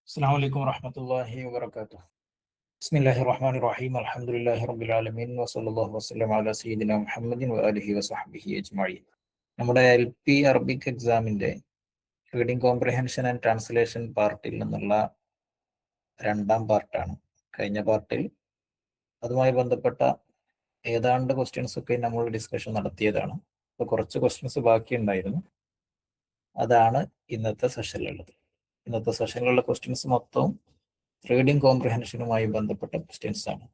السلام عليكم ورحمة الله وبركاته. بسم الله الرحمن الرحيم. الحمد لله رب العالمين وصلى الله وسلم على سيدنا محمد وآله وصحبه أجمعين. നമ്മുടെ LP Arabic എക്സാമിന്റെ reading comprehension and translation പാർട്ടിൽ നിന്നുള്ള രണ്ടാം പാർട്ടാണ്. കഴിഞ്ഞ പാർട്ടിൽ അതുമായി ബന്ധപ്പെട്ട ഏതാണ്ട് ക്വസ്റ്റ്യൻസ് ഒക്കെ നമ്മൾ ഡിസ്കഷൻ നടത്തിയതാണ്. അപ്പോൾ കുറച്ച് ക്വസ്റ്റ്യൻസ് ബാക്കിയുണ്ടായിരുന്നു. അതാണ് ഇന്നത്തെ സെഷനിലുള്ളത്. ഇന്നത്തെ സെഷനിലുള്ള ക്വസ്റ്റ്യൻസ് മൊത്തം റീഡിംഗ് കോംപ്രിഹെൻഷനുമായി ബന്ധപ്പെട്ട ക്വസ്റ്റ്യൻസ് ആണ്.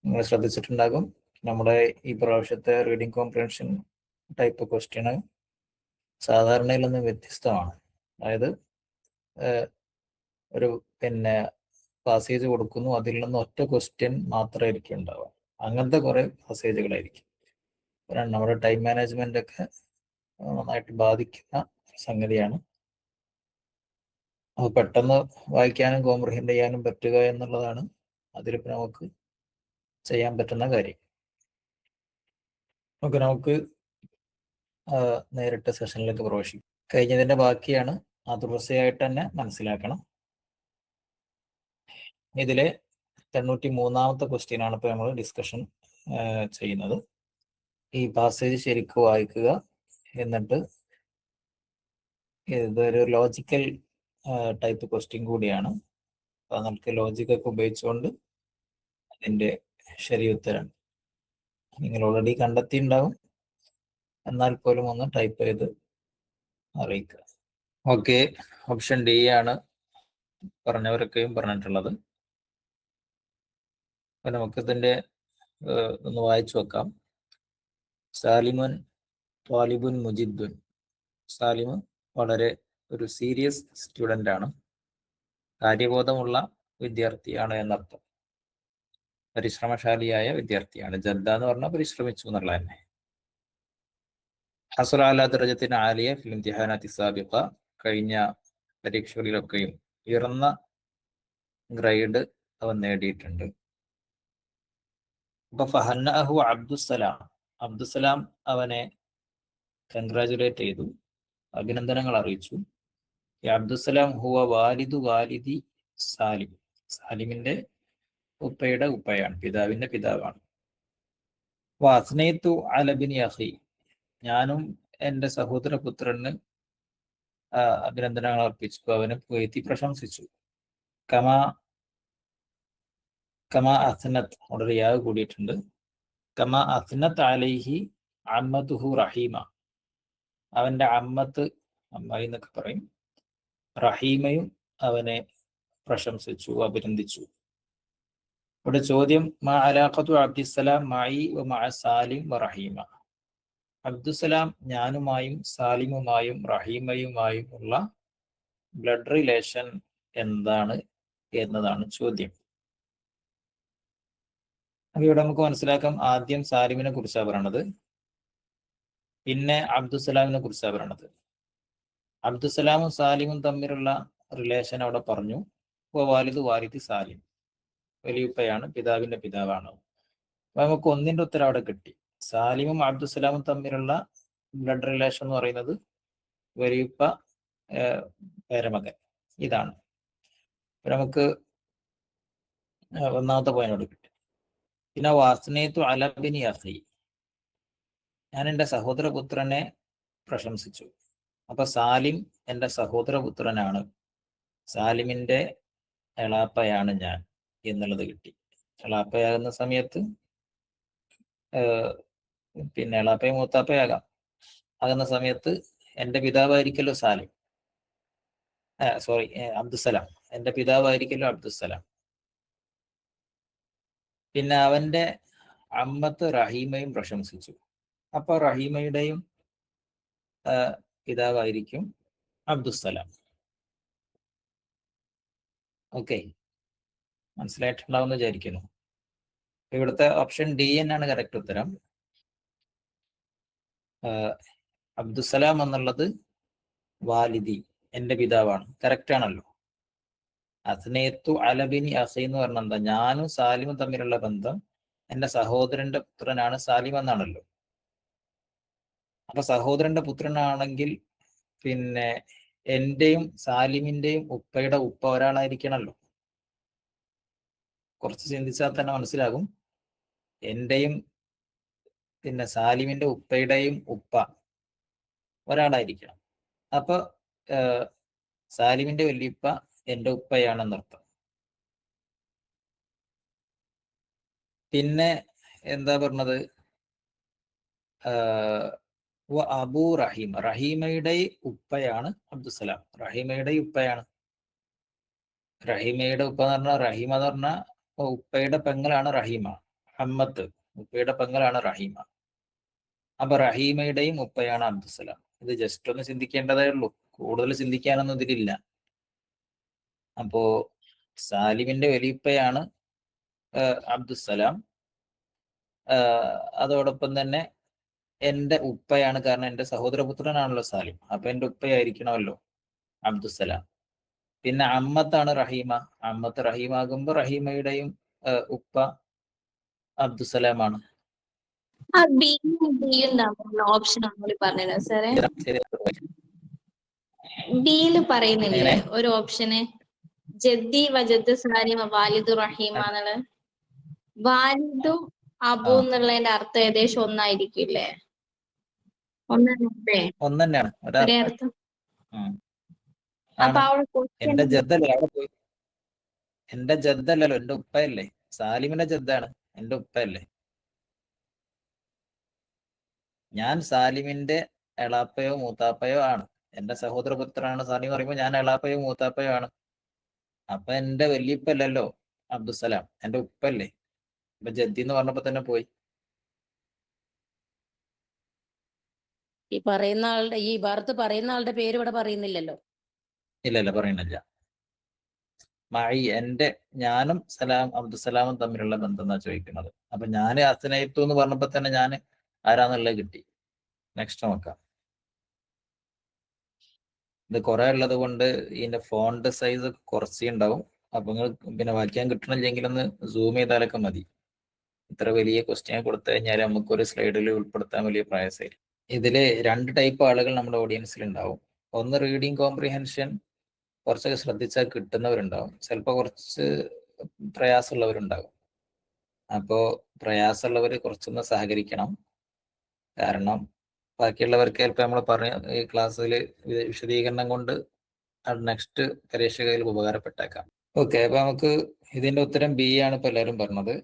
നിങ്ങൾ ശ്രദ്ധിച്ചിട്ടുണ്ടാകും, നമ്മുടെ ഈ പ്രാവശ്യത്തെ റീഡിംഗ് കോംപ്രിഹെൻഷൻ ടൈപ്പ് ക്വസ്റ്റ്യന് സാധാരണയിൽ നിന്ന് വ്യത്യസ്തമാണ്. അതായത് ഒരു പാസേജ് കൊടുക്കുന്നു, അതിൽ നിന്ന് ഒറ്റ ക്വസ്റ്റ്യൻ മാത്രമായിരിക്കും ഉണ്ടാവുക. അങ്ങനത്തെ കുറെ പാസേജുകളായിരിക്കും. നമ്മുടെ ടൈം മാനേജ്മെന്റ് ഒക്കെ നന്നായിട്ട് ബാധിക്കുന്ന സംഗതിയാണ്. അത് പെട്ടെന്ന് വായിക്കാനും കോംപ്രിഹെൻഡ് ചെയ്യാനും പറ്റുക എന്നുള്ളതാണ് അതിലിപ്പോൾ നമുക്ക് ചെയ്യാൻ പറ്റുന്ന കാര്യം. നമുക്ക് നേരിട്ട് സെഷനിലേക്ക് പ്രവേശിക്കും. കഴിഞ്ഞതിന്റെ ബാക്കിയാണ്, അത് തുടർച്ചയായിട്ട് തന്നെ മനസ്സിലാക്കണം. ഇതിലെ 93ാമത്തെ ക്വസ്റ്റ്യൻ ആണ് ഇപ്പോൾ നമ്മൾ ഡിസ്കഷൻ ചെയ്യുന്നത്. ഈ പാസേജ് ശരിക്കും വായിക്കുക, എന്നിട്ട് ഇതൊരു ലോജിക്കൽ ടൈപ്പ് ക്വസ്റ്റ്യൻ കൂടിയാണ്. അപ്പൊ നമുക്ക് ലോജിക്കൊക്കെ ഉപയോഗിച്ചുകൊണ്ട് അതിന്റെ ശരിയുത്തരം നിങ്ങൾ ഓൾറെഡി കണ്ടെത്തിയിട്ടുണ്ടാവും, എന്നാൽ പോലും ഒന്ന് ടൈപ്പ് ചെയ്ത് അറിയിക്കുക. ഓക്കെ, ഓപ്ഷൻ ഡി ആണ് പറഞ്ഞവരൊക്കെയും പറഞ്ഞിട്ടുള്ളത്. അപ്പൊ നമുക്കിതിന്റെ ഒന്ന് വായിച്ചു വെക്കാം. സാലിമുൻ ത്വാലിബുൻ മുജിദ്ദുൻ. സാലിമ് വളരെ ഒരു സീരിയസ് സ്റ്റുഡൻ്റ് ആണ്, കാര്യബോധമുള്ള വിദ്യാർത്ഥിയാണ് എന്നർത്ഥം. പരിശ്രമശാലിയായ വിദ്യാർത്ഥിയാണ്. ജദ്ദ എന്ന് പറഞ്ഞാൽ പരിശ്രമിച്ചു എന്നുള്ള തന്നെ. ഹസല അലാ ദറജത്തിന് ആലിയ ഫിൽ ഇംതിഹാനാത്തി സാബിഖ. കഴിഞ്ഞ പരീക്ഷകളിലൊക്കെയും ഉയർന്ന ഗ്രേഡ് അവൻ നേടിയിട്ടുണ്ട്. അപ്പൊ ഫഹന്നഹു അബ്ദുസ്സലാം. അബ്ദുസ്സലാം അവനെ കൺഗ്രാജുലേറ്റ് ചെയ്തു, അഭിനന്ദനങ്ങൾ അറിയിച്ചു. അബ്ദുസ്സലാം ഹുവ വാലിദു വാലിദി സാലിം. സാലിമിന്റെ ഉപ്പയുടെ ഉപ്പയാണ്, പിതാവിന്റെ പിതാവാണ്. വാസ്നേത്തു അലബിനി അഹി. ഞാനും എൻ്റെ സഹോദരപുത്രന് അഭിനന്ദനങ്ങൾ അർപ്പിച്ചു, അവനെ പുകഴ്ത്തി പ്രശംസിച്ചു. കമാ അസ്നത്ത്, അവിടെ റിയാവ് കൂടിയിട്ടുണ്ട്. കമാ അസ്നത്ത് അലൈഹി അമ്മത്തുഹു റഹീമ. അവന്റെ അമ്മത്ത്, അമ്മായി എന്നൊക്കെ പറയും, റഹീമയും അവനെ പ്രശംസിച്ചു, അഭിനന്ദിച്ചു. ഇവിടെ ചോദ്യം, മാ അലാഖത്തു അബ്ദുസ്സലാം മായി വ മഅ സാലിം വ റഹീമ. അബ്ദുസ്സലാം ഞാനുമായും സാലിമുമായും റഹീമയുമായും ഉള്ള ബ്ലഡ് റിലേഷൻ എന്താണ് എന്നതാണ് ചോദ്യം. അപ്പൊ ഇവിടെ നമുക്ക് മനസ്സിലാക്കാം, ആദ്യം സാലിമിനെ കുറിച്ചാണ് പറയണത്, പിന്നെ അബ്ദുസ്സലാമിനെ കുറിച്ചാണ് പറയണത്. അബ്ദുസ്സലാമും സാലിമും തമ്മിലുള്ള റിലേഷൻ അവിടെ പറഞ്ഞു. വാലിദ് വാലിദ് സാലിം, വലിയുപ്പയാണ്, പിതാവിന്റെ പിതാവാണ്. അപ്പൊ നമുക്ക് ഒന്നിന്റെ ഉത്തരം അവിടെ കിട്ടി. സാലിമും അബ്ദുസ്സലാമും തമ്മിലുള്ള ബ്ലഡ് റിലേഷൻ എന്ന് പറയുന്നത് വലിയുപ്പ പേരമകൻ, ഇതാണ്. നമുക്ക് ഒന്നാമത്തെ പോയിന്റ് കിട്ടി. പിന്നെ വാസ്നേത്തു അലബിനി അഖി, ഞാൻ എൻ്റെ സഹോദരപുത്രനെ പ്രശംസിച്ചു. അപ്പൊ സാലിം എൻ്റെ സഹോദരപുത്രനാണ്, സാലിമിന്റെ എളാപ്പയാണ് ഞാൻ എന്നുള്ളത് കിട്ടി. എളാപ്പയാകുന്ന സമയത്ത് പിന്നെ എളാപ്പയും മൂത്താപ്പയാകാം. ആകുന്ന സമയത്ത് എൻ്റെ പിതാവായിരിക്കല്ലോ സാലിം, അബ്ദുസ്സലാം. എൻ്റെ പിതാവായിരിക്കല്ലോ അബ്ദുസ്സലാം. പിന്നെ അവന്റെ അമ്മത്ത് റഹീമയും പ്രശംസിച്ചു. അപ്പൊ റഹീമയുടെയും പിതാവായിരിക്കും അബ്ദുസ്സലാം. ഓക്കെ, മനസ്സിലായിട്ടുണ്ടാവുമെന്ന് വിചാരിക്കുന്നു. ഇവിടുത്തെ ഓപ്ഷൻ ഡി എന്നാണ് കറക്റ്റ് ഉത്തരം. അബ്ദുസ്സലാം എന്നുള്ളത് വാലിദി, എൻ്റെ പിതാവാണ്, കറക്റ്റ് ആണല്ലോ. അസ്നേത്തു അലബിനി അസി എന്ന് പറഞ്ഞ എന്താ, ഞാനും സാലിമും തമ്മിലുള്ള ബന്ധം എൻ്റെ സഹോദരന്റെ പുത്രനാണ് സാലിം എന്നാണല്ലോ. അപ്പൊ സഹോദരന്റെ പുത്രനാണെങ്കിൽ പിന്നെ എന്റെയും സാലിമിന്റെയും ഉപ്പയുടെ ഉപ്പ ഒരാളായിരിക്കണല്ലോ. കുറച്ച് ചിന്തിച്ചാൽ തന്നെ മനസ്സിലാകും. എന്റെയും പിന്നെ സാലിമിന്റെ ഉപ്പയുടെയും ഉപ്പ ഒരാളായിരിക്കണം. അപ്പൊ സാലിമിന്റെ വല്യപ്പ എന്റെ ഉപ്പയാണെന്നർത്ഥം. പിന്നെ എന്താ പറഞ്ഞത്, അബൂ റഹീം, റഹീമയുടെ ഉപ്പയാണ് അബ്ദുസലാം. റഹീമയുടെ ഉപ്പയാണ്. റഹീമയുടെ ഉപ്പ എന്ന് പറഞ്ഞാൽ, റഹീമ എന്ന് പറഞ്ഞാൽ ഉപ്പയുടെ പെങ്ങളാണ് റഹീമ. അമ്മത്ത് ഉപ്പയുടെ പെങ്ങളാണ് റഹീമ. അപ്പൊ റഹീമയുടെയും ഉപ്പയാണ് അബ്ദുസലാം. ഇത് ജസ്റ്റ് ഒന്ന് ചിന്തിക്കേണ്ടതേ ഉള്ളൂ, കൂടുതൽ ചിന്തിക്കാനൊന്നും ഇതിലില്ല. അപ്പോ സാലിമിന്റെ വലിയപ്പയാണ് അബ്ദുസലാം. അതോടൊപ്പം തന്നെ എന്റെ ഉപ്പയാണ്, കാരണം എന്റെ സഹോദരപുത്രനാണല്ലോ സാലിം. അപ്പൊ എന്റെ ഉപ്പയായിരിക്കണമല്ലോ അബ്ദുസലാം. പിന്നെ അമ്മത്താണ് റഹീമ. അമ്മത്ത് റഹീമാകുമ്പോ റഹീമയുടെയും ഉപ്പ അബ്ദുസലാമാണ്. ഓപ്ഷൻ പറഞ്ഞു സാറേ. ബിയിൽ പറയുന്നില്ലേ ഒരു ഓപ്ഷന്, ജദ്ദി വജദ് സാലിം വാലിദു റഹീമ എന്നുള്ളത്. വാലിദും അബു എന്നുള്ളതിന്റെ അർത്ഥം ഏകദേശം ഒന്നായിരിക്കില്ലേ? ഒന്നെന്നെയാണ് ഒരേ അർത്ഥം. അപ്പൊ എന്റെ ജദ്ദല്ലേ അവിടെ പോയി, എന്റെ ജദ്ദല്ലല്ലോ, എന്റെ ഉപ്പയല്ലേ. സാലിമിന്റെ ജദ്ദാണ്, എന്റെ ഉപ്പയല്ലേ. ഞാൻ സാലിമിന്റെ എളാപ്പയോ മൂത്താപ്പയോ ആണ്. എന്റെ സഹോദരപുത്രനാണ് സാലിം പറയുമ്പോൾ ഞാൻ എളാപ്പയോ മൂത്താപ്പയോ ആണ്. അപ്പൊ എന്റെ വല്യപ്പല്ലല്ലോ അബ്ദുസലാം, എന്റെ ഉപ്പല്ലേ. അപ്പൊ ജദ്ദി എന്ന് പറഞ്ഞപ്പോ തന്നെ പോയി. ഈ പറയുന്ന ആളുടെ, ഈ ഭാരത്ത് പറയുന്ന ആളുടെ പേര് ഇവിടെ പറയുന്നില്ലല്ലോ. ഇല്ല, പറയുന്നില്ല. മായി എന്റെ, ഞാനും അബ്ദുസലാമും തമ്മിലുള്ള ബന്ധം എന്നാ ചോദിക്കുന്നത്. അപ്പൊ ഞാൻ അസ്നയിത്തു എന്ന് പറഞ്ഞപ്പോ തന്നെ ഞാൻ ആരാന്നുള്ളത് കിട്ടി. നെക്സ്റ്റ് നോക്കാം. ഇത് കുറെ ഉള്ളത് കൊണ്ട് ഇതിന്റെ ഫോണ്ട് സൈസ് കുറച്ചേ ഉണ്ടാവും. അപ്പൊ നിങ്ങൾ പിന്നെ വായിക്കാൻ കിട്ടണില്ലെങ്കിൽ ഒന്ന് സൂം ചെയ്താലൊക്കെ മതി. ഇത്ര വലിയ ക്വസ്റ്റ്യൻ കൊടുത്തു കഴിഞ്ഞാൽ നമുക്കൊരു സ്ലൈഡിൽ ഉൾപ്പെടുത്താൻ വലിയ പ്രയാസമായിരിക്കും. ഇതില് 2 ടൈപ്പ് ആളുകൾ നമ്മുടെ ഓഡിയൻസിൽ ഉണ്ടാവും. ഒന്ന് റീഡിങ് കോംപ്രിഹെൻഷൻ കുറച്ചൊക്കെ ശ്രദ്ധിച്ചാൽ കിട്ടുന്നവരുണ്ടാവും, ചിലപ്പോൾ കുറച്ച് പ്രയാസമുള്ളവരുണ്ടാവും. അപ്പോ പ്രയാസമുള്ളവർ കുറച്ചൊന്ന് സഹകരിക്കണം. കാരണം ബാക്കിയുള്ളവർക്ക് ചിലപ്പോൾ നമ്മൾ പറഞ്ഞ ഈ ക്ലാസ്സിൽ വിശദീകരണം കൊണ്ട് നെക്സ്റ്റ് പരീക്ഷകളിൽ ഉപകാരപ്പെട്ടേക്കാം. ഓക്കെ, അപ്പൊ നമുക്ക് ഇതിന്റെ ഉത്തരം ബി ആണ് ഇപ്പൊ എല്ലാവരും പറഞ്ഞത്.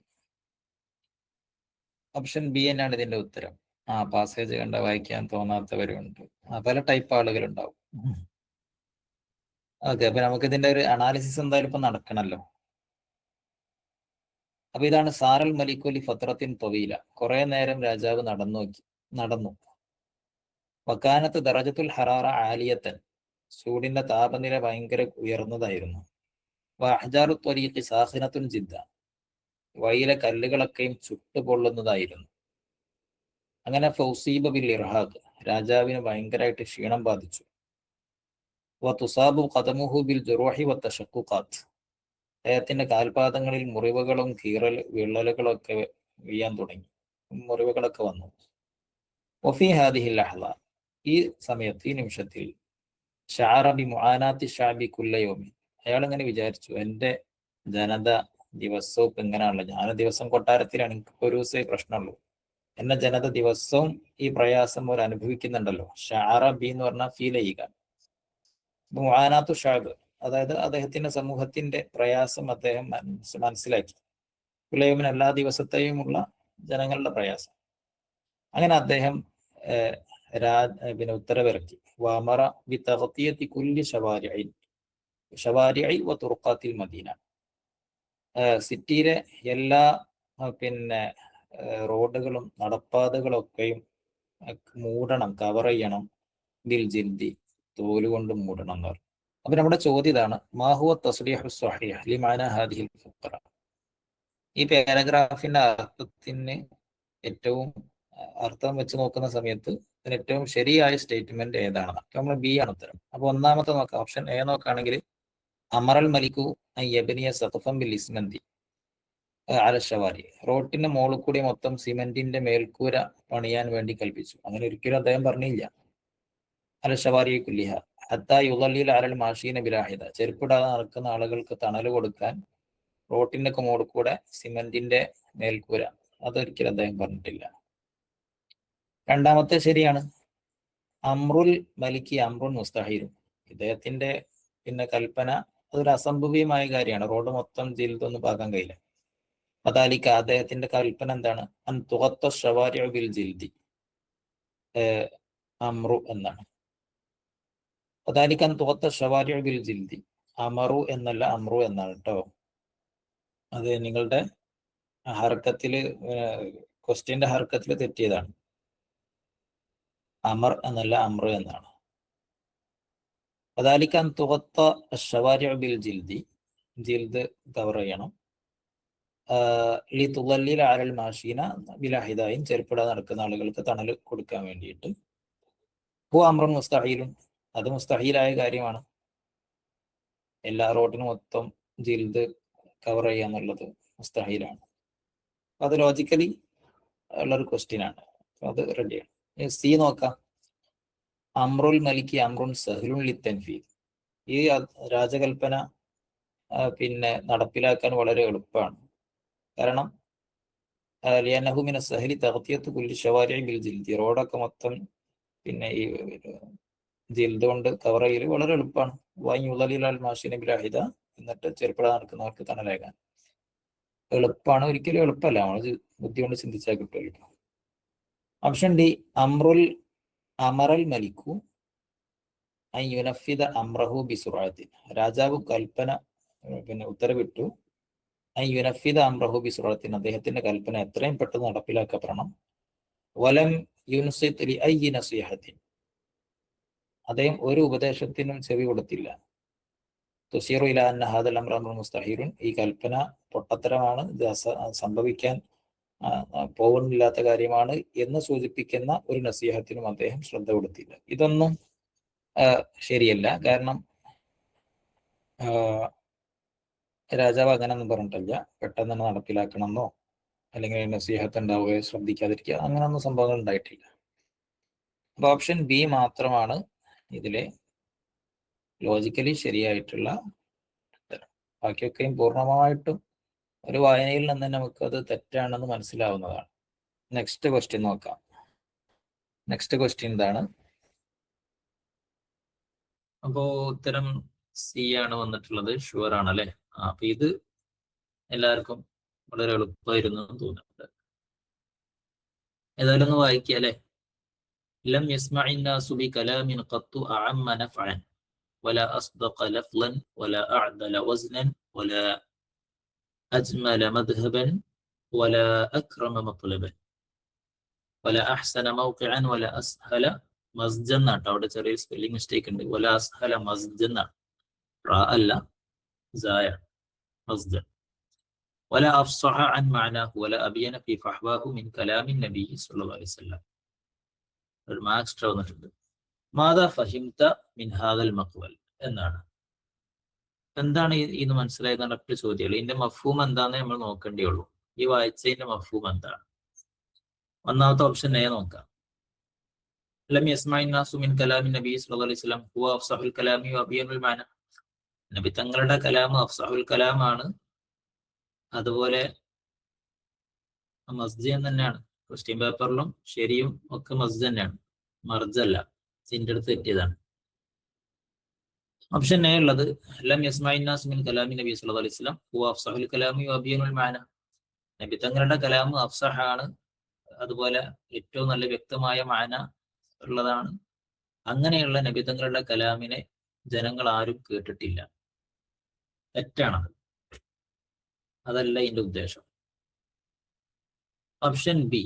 ഓപ്ഷൻ ബി തന്നെയാണ് ഇതിന്റെ ഉത്തരം. പാസേജ് കണ്ട വായിക്കാൻ തോന്നാത്തവരുണ്ട്. പല ടൈപ്പ് ആളുകളുണ്ടാവും. ഓക്കെ, അപ്പൊ നമുക്ക് ഇതിന്റെ ഒരു അനാലിസിസ് എന്തായാലും ഇപ്പൊ നടക്കണല്ലോ. അപ്പൊ ഇതാണ് സാറൽ മലിക്കുലി ഫത്രത്തിൻ തൊവീല. കുറെ നേരം രാജാവ് നടന്നു. വക്കാനത്ത് ദറജത്തുൽ ഹറാറ ആലിയത്തൻ, ചൂടിന്റെ താപനില ഭയങ്കര ഉയർന്നതായിരുന്നു. വഹജാറു ത്വരീഖി സാഖിനത്തുൻ ജിദ്ദ, വയിലെ കല്ലുകളൊക്കെയും ചുട്ടുപൊള്ളുന്നതായിരുന്നു. അങ്ങനെ ഫൗസീബ ബിൽ ഇർഹാഖ്, രാജാവിന് ഭയങ്കരമായിട്ട് ക്ഷീണം ബാധിച്ചു. വതുസാബു ഖദമുഹു ബിൽ ജുറൂഹി വത്തശഖുഖാത്ത്, അദ്ദേഹത്തിന്റെ കാൽപാദങ്ങളിൽ മുറിവുകളും വിള്ളലുകളൊക്കെ വീഴാൻ തുടങ്ങി, മുറിവുകളൊക്കെ വന്നു. വഫി ഹാദിഹിൽ ലഹ്ള, ഈ സമയത്ത്, ഈ നിമിഷത്തിൽ, ഷഅറ ബി മുആനാത്തി ശഅബി കുല്ല യൗമിൻ, അയാൾ ഇങ്ങനെ വിചാരിച്ചു, എന്റെ ജനത ദിവസവും ഇപ്പൊ ഇങ്ങനെയാണല്ലോ, ഞാൻ ദിവസം കൊട്ടാരത്തിലാണ്, എനിക്ക് ഒരു ദിവസമേ പ്രശ്നമുള്ളൂ, എന്നെ ജനത ദിവസവും ഈ പ്രയാസം അവർ അനുഭവിക്കുന്നുണ്ടല്ലോ. ഷഅറ ബി എന്ന് പറഞ്ഞാൽ ഫീൽ ചെയ്യുക. മുആനാത്തു ഷഅബ്, അതായത് അദ്ദേഹത്തിന്റെ സമൂഹത്തിന്റെ പ്രയാസം അദ്ദേഹം മനസ്സിലാക്കി. കുലയൗമിൻ, എല്ലാ ദിവസത്തെയുമുള്ള ജനങ്ങളുടെ പ്രയാസം. അങ്ങനെ അദ്ദേഹം പിന്നെ ഉത്തരവിറക്കി. വഅമറ ബിതഗ്തിയതി കുല്ലി ശവാരിഇ വതുർഖാത്തിൽ മദീന, സിറ്റിയിലെ എല്ലാ പിന്നെ റോഡുകളും നടപ്പാതകളൊക്കെയും മൂടണം, കവർ ചെയ്യണം. ബിൽ ജിൽദി, തോലുകൊണ്ട് മൂടണം എന്ന് പറഞ്ഞു. അപ്പൊ നമ്മുടെ ചോദ്യം ഇതാണ്, മാഹുവ തസ്രീഹു സ്വഹീഹ് ലിമാന ഹാദിഹിൽ ഫഖറ, ഈ പാരഗ്രാഫിന്റെ അർത്ഥത്തിന് ഏറ്റവും അർത്ഥം വെച്ച് നോക്കുന്ന സമയത്ത് ഇതിന് ഏറ്റവും ശരിയായ സ്റ്റേറ്റ്മെന്റ് ഏതാണ്? നമ്മൾ ബി ആണ് ഉത്തരം. അപ്പൊ ഒന്നാമത്തെ നോക്കാം, ഓപ്ഷൻ എ നോക്കുകയാണെങ്കിൽ, അമറൽ മലിക്കു യബ്നിയ സഖഫൻ ബിൽ ഇസ്മന്തി അല ഷവാരി, റോട്ടിന്റെ മുകളിൽ കൂടി മൊത്തം സിമെന്റിന്റെ മേൽക്കൂര പണിയാൻ വേണ്ടി കൽപ്പിച്ചു. അങ്ങനെ ഒരിക്കലും അദ്ദേഹം പറഞ്ഞില്ല. അല ഷവാരി കുല്ലിഹ, ഹത്താ യുളല്ലിൽ അലൽ മാഷീന ബിലാഹിദ, ചെരുപ്പിടാതെ നടക്കുന്ന ആളുകൾക്ക് തണൽ കൊടുക്കാൻ റോട്ടിന്റെ മോഡ് കൂടെ സിമെന്റിന്റെ മേൽക്കൂര, അതൊരിക്കലും അദ്ദേഹം പറഞ്ഞിട്ടില്ല. രണ്ടാമത്തെ ശരിയാണ്. അമ്രുൽ മലിക്കി അമ്രുൻ മുസ്തഹീലും, ഇദ്ദേഹത്തിന്റെ പിന്നെ കൽപ്പന അതൊരു അസംഭവ്യമായ കാര്യമാണ്. റോഡ് മൊത്തം ജിൽദൊന്നും പാകാൻ കഴിയില്ല. അതാലിക്ക, അദ്ദേഹത്തിന്റെ കൽപ്പന എന്താണ്? അൻ തുഗത്ത ശവാരിഉ ബിൽ ജിൽദി അമ്രു എന്നാണ്. അതാലിക്ക അൻ തുഗത്ത ശവാരിഉ ബിൽ ജിൽദി, അമറു എന്നല്ല അമ്രു എന്നാണ് കേട്ടോ. അത് നിങ്ങളുടെ ഹർക്കത്തില് ക്വസ്റ്റ്യന്റെ ഹർക്കത്തിൽ തെറ്റിയതാണ്. അമർ എന്നല്ല അമ്രു എന്നാണ്. അതാലിക്ക അൻ തുഗത്ത ശവാരിഉ ബിൽ ജിൽദി, ജിൽദ് കവർ ചെയ്യണം. ലി തുളല്ലിൽ അലൽ മാഷീന ബിലാഹിദായും, ചെരുപ്പിടാതെ നടക്കുന്ന ആളുകൾക്ക് തണൽ കൊടുക്കാൻ വേണ്ടിയിട്ട്. ഹു അമ്രുൻ മുസ്തഹീലും, അത് മുസ്തഹീലായ കാര്യമാണ്. എല്ലാ റോഡിനും മൊത്തം ജിൽദ് കവർ ചെയ്യാന്നുള്ളത് മുസ്തഹീലാണ്. അത് ലോജിക്കലി ഉള്ളൊരു ക്വസ്റ്റ്യൻ ആണ്. അത് റെഡിയാണ്. സി നോക്കാം. അമ്രുൽ മലിക്കി അമ്രുൻ സഹ്ലുൻ ലിത്തൻഫീദ്, ഈ രാജകൽപ്പന പിന്നെ നടപ്പിലാക്കാൻ വളരെ എളുപ്പമാണ്. കാരണം ലിയന്നഹു മിന സഹ്ലി തഗ്തിയത്തു കുല്ലി ശവാരിഇ ബിൽ ജിൽദി, റോഡൊക്കെ മൊത്തം പിന്നെ ഈ ജിൽദ് കൊണ്ട് കവർ ചെയ്യൽ വളരെ എളുപ്പമാണ്. വയുളലിൽ അൽ മാഷിന ബിലാഹിദ, എന്നിട്ട് ചെറുപ്പടാതെ നടക്കുന്നവർക്ക് തണലേകാൻ എളുപ്പമാണ്. ഒരിക്കലും എളുപ്പമല്ല, നമ്മൾ ബുദ്ധി കൊണ്ട് ചിന്തിച്ചാൽ കിട്ടുമല്ലോ. ഓപ്ഷൻ ഡി, അമറൽ മലിക്കു അൻ യുനഫിദ അമ്രഹു ബിസുറാത്തിൻ, രാജാവ് കൽപ്പന പിന്നെ ഉത്തരവിട്ടു. അൻ യുനഫിദ അമ്രഹു ബിസുറാത്തിൻ, അദ്ദേഹത്തിന്റെ കൽപ്പന എത്രയും പെട്ടെന്ന് നടപ്പിലാക്കപ്പെടണം. വലം യുൻസിത് ലി അയ്യി നസീഹത്തിൻ, അദ്ദേഹം ഒരു ഉപദേശത്തിനും ചെവി കൊടുത്തില്ല. തുസീറു ഇലാ അന്ന ഹാദൽ അംറ അംറുൻ മുസ്തഹീലുൻ, ഈ കൽപ്പന പൊട്ടത്തരമാണ്, ഇത് സംഭവിക്കാൻ പോകുന്നില്ലാത്ത കാര്യമാണ് എന്ന് സൂചിപ്പിക്കുന്ന ഒരു നസീഹത്തിനും അദ്ദേഹം ശ്രദ്ധ കൊടുത്തില്ല. ഇതൊന്നും ശരിയല്ല. കാരണം രാജാവ് അങ്ങനെയൊന്നും പറഞ്ഞിട്ടില്ല. പെട്ടെന്ന് തന്നെ നടപ്പിലാക്കണമെന്നോ അല്ലെങ്കിൽ നസീഹത്ത് ഉണ്ടാവുകയോ ശ്രദ്ധിക്കാതിരിക്കുക, അങ്ങനെയൊന്നും സംഭവങ്ങൾ ഉണ്ടായിട്ടില്ല. അപ്പൊ ഓപ്ഷൻ ബി മാത്രമാണ് ഇതിലെ ലോജിക്കലി ശരിയായിട്ടുള്ള ഉത്തരം. ബാക്കിയൊക്കെയും പൂർണ്ണമായിട്ടും ഒരു വായനയിൽ നിന്ന് നമുക്ക് അത് തെറ്റാണെന്ന് മനസ്സിലാവുന്നതാണ്. നെക്സ്റ്റ് ക്വസ്റ്റ്യൻ നോക്കാം. നെക്സ്റ്റ് ക്വസ്റ്റ്യൻ ഇതാണ്. അപ്പോ ഉത്തരം സി ആണ് വന്നിട്ടുള്ളത്. ഷുവർ ആണല്ലേ? അപ്പൊ ഇത് എല്ലാവർക്കും വളരെ എളുപ്പമായിരുന്നു എന്ന് തോന്നുന്നുണ്ട്. ഏതായാലും ഒന്ന് വായിക്കുക അല്ലെ. ലം യസ്മഇ الناس بكلام قط أعم نفعا ولا أصدق لفظا ولا أعدل وزنا ولا أجمل مذهبا ولا أكرم مطلبا ولا أحسن موقعا ولا أسهل مسجدا. അവിടെ ചെറിയ സ്പെല്ലിംഗ് മിസ്റ്റേക്ക് ഉണ്ട്. ولا أسهل مسجدا, റാ അല്ല സായ, مسجد. ولا أفصح عن معناه ولا أبين في فحواه من كلام النبي صلى الله عليه وسلم. ഒരു മാക്സ്ട്ര വന്നിട്ടുണ്ട്. മാതാ ഫഹിംത മിൻ ഹാദൽ മഖ്വൽ എന്നാണ്. എന്താണ് ഇന്ന് മനസ്സിലായതാണ് എപ്പോഴും ചോദ്യങ്ങൾ. ഇതിന്റെ മഫ്ഹൂം എന്താന്ന് നമ്മൾ നോക്കേണ്ടിയുള്ളൂ. ഈ വായിച്ചതിന്റെ മഫ്ഹൂം എന്താണ്? ഒന്നാമത്തെ ഓപ്ഷൻ എ നോക്കാം. ലം യസ്മഇ الناس من كلام النبي صلى الله عليه وسلم هو أفصح الكلام وأبين المعنى. നബി തങ്ങളുടെ കലാം അഫ്സഹുൽ കലാമാണ്, അതുപോലെ മസ്ജിദ് തന്നെയാണ്. ക്വസ്റ്റ്യൻ പേപ്പറിലും ശരിയും ഒക്കെ മസ്ജിദ് തന്നെയാണ്, മർജല്ല. ഇതിന്റെ അടുത്ത് തെറ്റിയതാണ്. ഓപ്ഷൻ എ ഉള്ളത് ലം യസ്മഇ الناس من كلام النبي صلى الله عليه وسلم هو أفصح الكلام وأبين المعنى. നബി തങ്ങളുടെ കലാം അഫ്സഹാണ്, അതുപോലെ ഏറ്റവും നല്ല വ്യക്തമായ മാന ഉള്ളതാണ്. അങ്ങനെയുള്ള നബി തങ്ങളുടെ കലാമിനെ ജനങ്ങൾ ആരും കേട്ടിട്ടില്ല. തെറ്റാണത്, അതല്ല ഇതിന്റെ ഉദ്ദേശം. ഓപ്ഷൻ ബി,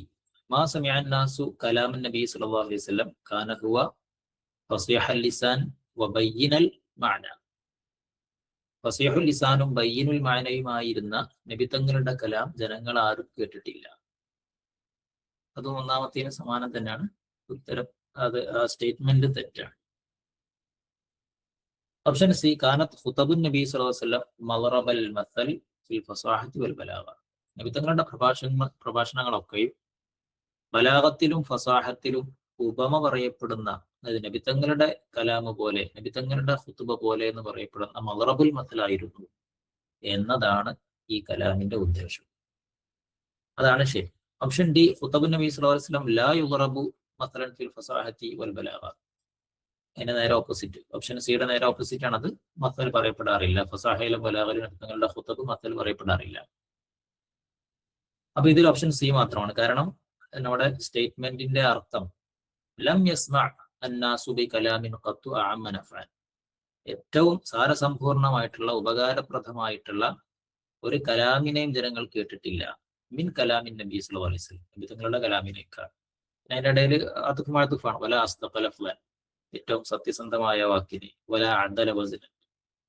മാ സമിഅ الناس കലാം നബി സല്ലല്ലാഹു അലൈഹി വസല്ലം കാന ഹുവ ഫസീഹുൽ ലിസാൻ വബയ്യിനൽ മഅന. ഫസീഹുൽ ലിസാനും ബയ്യിനുൽ മഅനയുമായിരുന്ന നബി തങ്ങളുടെ കലാം ജനങ്ങൾ ആരും കേട്ടിട്ടില്ല. അതും ഒന്നാമത്തേന് സമാനം തന്നെയാണ് ഉത്തരം. അത് ആ സ്റ്റേറ്റ്മെന്റ് തെറ്റാണ്. ഓപ്ഷൻ സി, കാനത്ത് ഖുതബുൻ നബി സല്ലല്ലാഹു അലൈഹി വസല്ലം മളറബൽ മസൽ ഫിൽ ഫസാഹത്തി വൽ ബലാഗ. നബി തങ്ങളുടെ പ്രഭാഷണങ്ങളൊക്കെയും ബലാഗത്തിലും ഫസാഹത്തിലും ഉപമ പറയപ്പെടുന്ന, അതായത് നബിത്തങ്ങളുടെ കലാമ് പോലെ, നബിത്തങ്ങളുടെ ഖുതുബ പോലെ എന്ന് പറയപ്പെടുന്ന മദ്റബുൽ മസലായിരുന്നു എന്നതാണ് ഈ കലാമിന്റെ ഉദ്ദേശം. അതാണ് ശരി. ഓപ്ഷൻ ഡി, ഖുതബുൻ നബി സ്വല്ലല്ലാഹു അലൈഹി വസല്ലം ലാ യുദ്റബു മസലൻ ഫിൽ ഫസാഹത്തി വൽ ബലാഗ. അതിന്റെ നേരെ ഓപ്പോസിറ്റ്, ഓപ്ഷൻ സിയുടെ നേരെ ഓപ്പോസിറ്റ് ആണത്. മസൽ പറയപ്പെടാറില്ല, ഫസാഹയിലും ബലാഗയിലും നബിത്തങ്ങളുടെ ഖുതബ് മസൽ പറയപ്പെടാറില്ല. അപ്പൊ ഇതിൽ ഓപ്ഷൻ സി മാത്രമാണ്. കാരണം നമ്മുടെ സ്റ്റേറ്റ്മെന്റിന്റെ അർത്ഥം ലം യസ്മഅ അന്നാസു ബി കലാമിൻ ഖത്തു അഅമ്മ നഫഅൻ, ഏറ്റവും സാരസമ്പൂർണമായിട്ടുള്ള ഉപകാരപ്രദമായിട്ടുള്ള ഒരു കലാമിനെയും ജനങ്ങൾ കേട്ടിട്ടില്ല മിൻ കലാമിൻ നബി സല്ലല്ലാഹു അലൈഹി വസല്ലം, നബി തങ്ങളുടെ കലാമിനേക്കാൾ. അതിന്റെ ഇടയിൽ അത്ഫാണ് വല അസ്തഖല ഫുലാൻ, ഏറ്റവും സത്യസന്ധമായ വാക്കിനെ, വല അദല വസ്ന,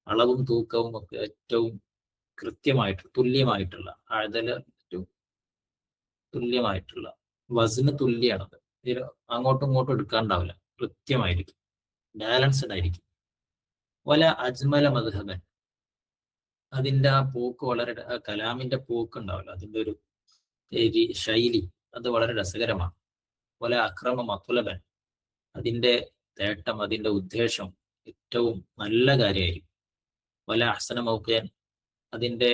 അളവും തൂക്കവും ഒക്കെ ഏറ്റവും കൃത്യമായിട്ട് തുല്യമായിട്ടുള്ള, അദല ഏറ്റവും തുല്യമായിട്ടുള്ള, വസ്ന് തുല്യാണത്, അങ്ങോട്ടും ഇങ്ങോട്ടും എടുക്കാണ്ടാവില്ല, കൃത്യമായിരിക്കും, ബാലൻസ്ഡ് ആയിരിക്കും. വല അജ്മല മദ്ഹബൻ, അതിന്റെ ആ പോക്ക് വളരെ, കലാമിന്റെ പോക്ക് ഉണ്ടാവില്ല, അതിന്റെ ഒരു ശൈലി അത് വളരെ രസകരമാണ്. വല അക്രമ മത്തുലബൻ, അതിന്റെ തേട്ടം, അതിന്റെ ഉദ്ദേശം ഏറ്റവും നല്ല കാര്യമായിരിക്കും. വല അഹ്സന മൗഖിയൻ, അതിന്റെ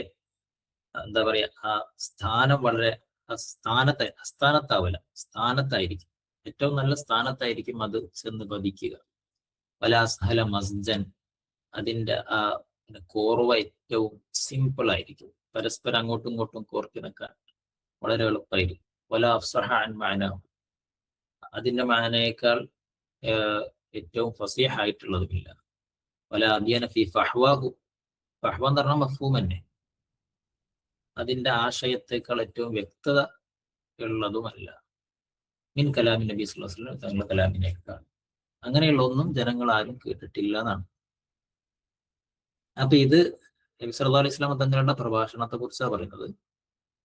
എന്താ പറയാ, ആ സ്ഥാനം വളരെ അസ്ഥാനത്താവില്ല, സ്ഥാനത്തായിരിക്കും, ഏറ്റവും നല്ല സ്ഥാനത്തായിരിക്കും അത് ചെന്ന് പതിക്കുക. വല അസ്ഹല മസ്ജൻ, അതിന്റെ ആ കോർവ ഏറ്റവും സിമ്പിൾ ആയിരിക്കും, പരസ്പരം അങ്ങോട്ടും ഇങ്ങോട്ടും കോർത്തിണക്കാൻ വളരെ എളുപ്പമായിരിക്കും. വല അഫ്സഹ അൻ മഅന, അതിന്റെ മാനയേക്കാൾ ഏറ്റവും ഫസീഹ ആയിട്ടുള്ളതുമില്ല. വല അബിയന ഫി ഫഹ്വാഹു, ഫഹ്വ എന്ന് പറഞ്ഞാൽ മഫ്ഹൂം തന്നെ, അതിന്റെ ആശയത്തെക്കാൾ ഏറ്റവും വ്യക്തത ഉള്ളതുമല്ല മിൻ കലാമിൻ നബി സ്വല്ലല്ലാഹു അലൈഹി വസല്ലം, തങ്ങളുടെ കലാമിനേക്കാൾ. അങ്ങനെയുള്ള ഒന്നും ജനങ്ങൾ ആരും കേട്ടിട്ടില്ല എന്നാണ്. അപ്പൊ ഇത് നബി സല്ലല്ലാഹു അലൈഹി വസല്ലം തങ്ങളുടെ പ്രഭാഷണത്തെ കുറിച്ചാണ് പറയുന്നത്.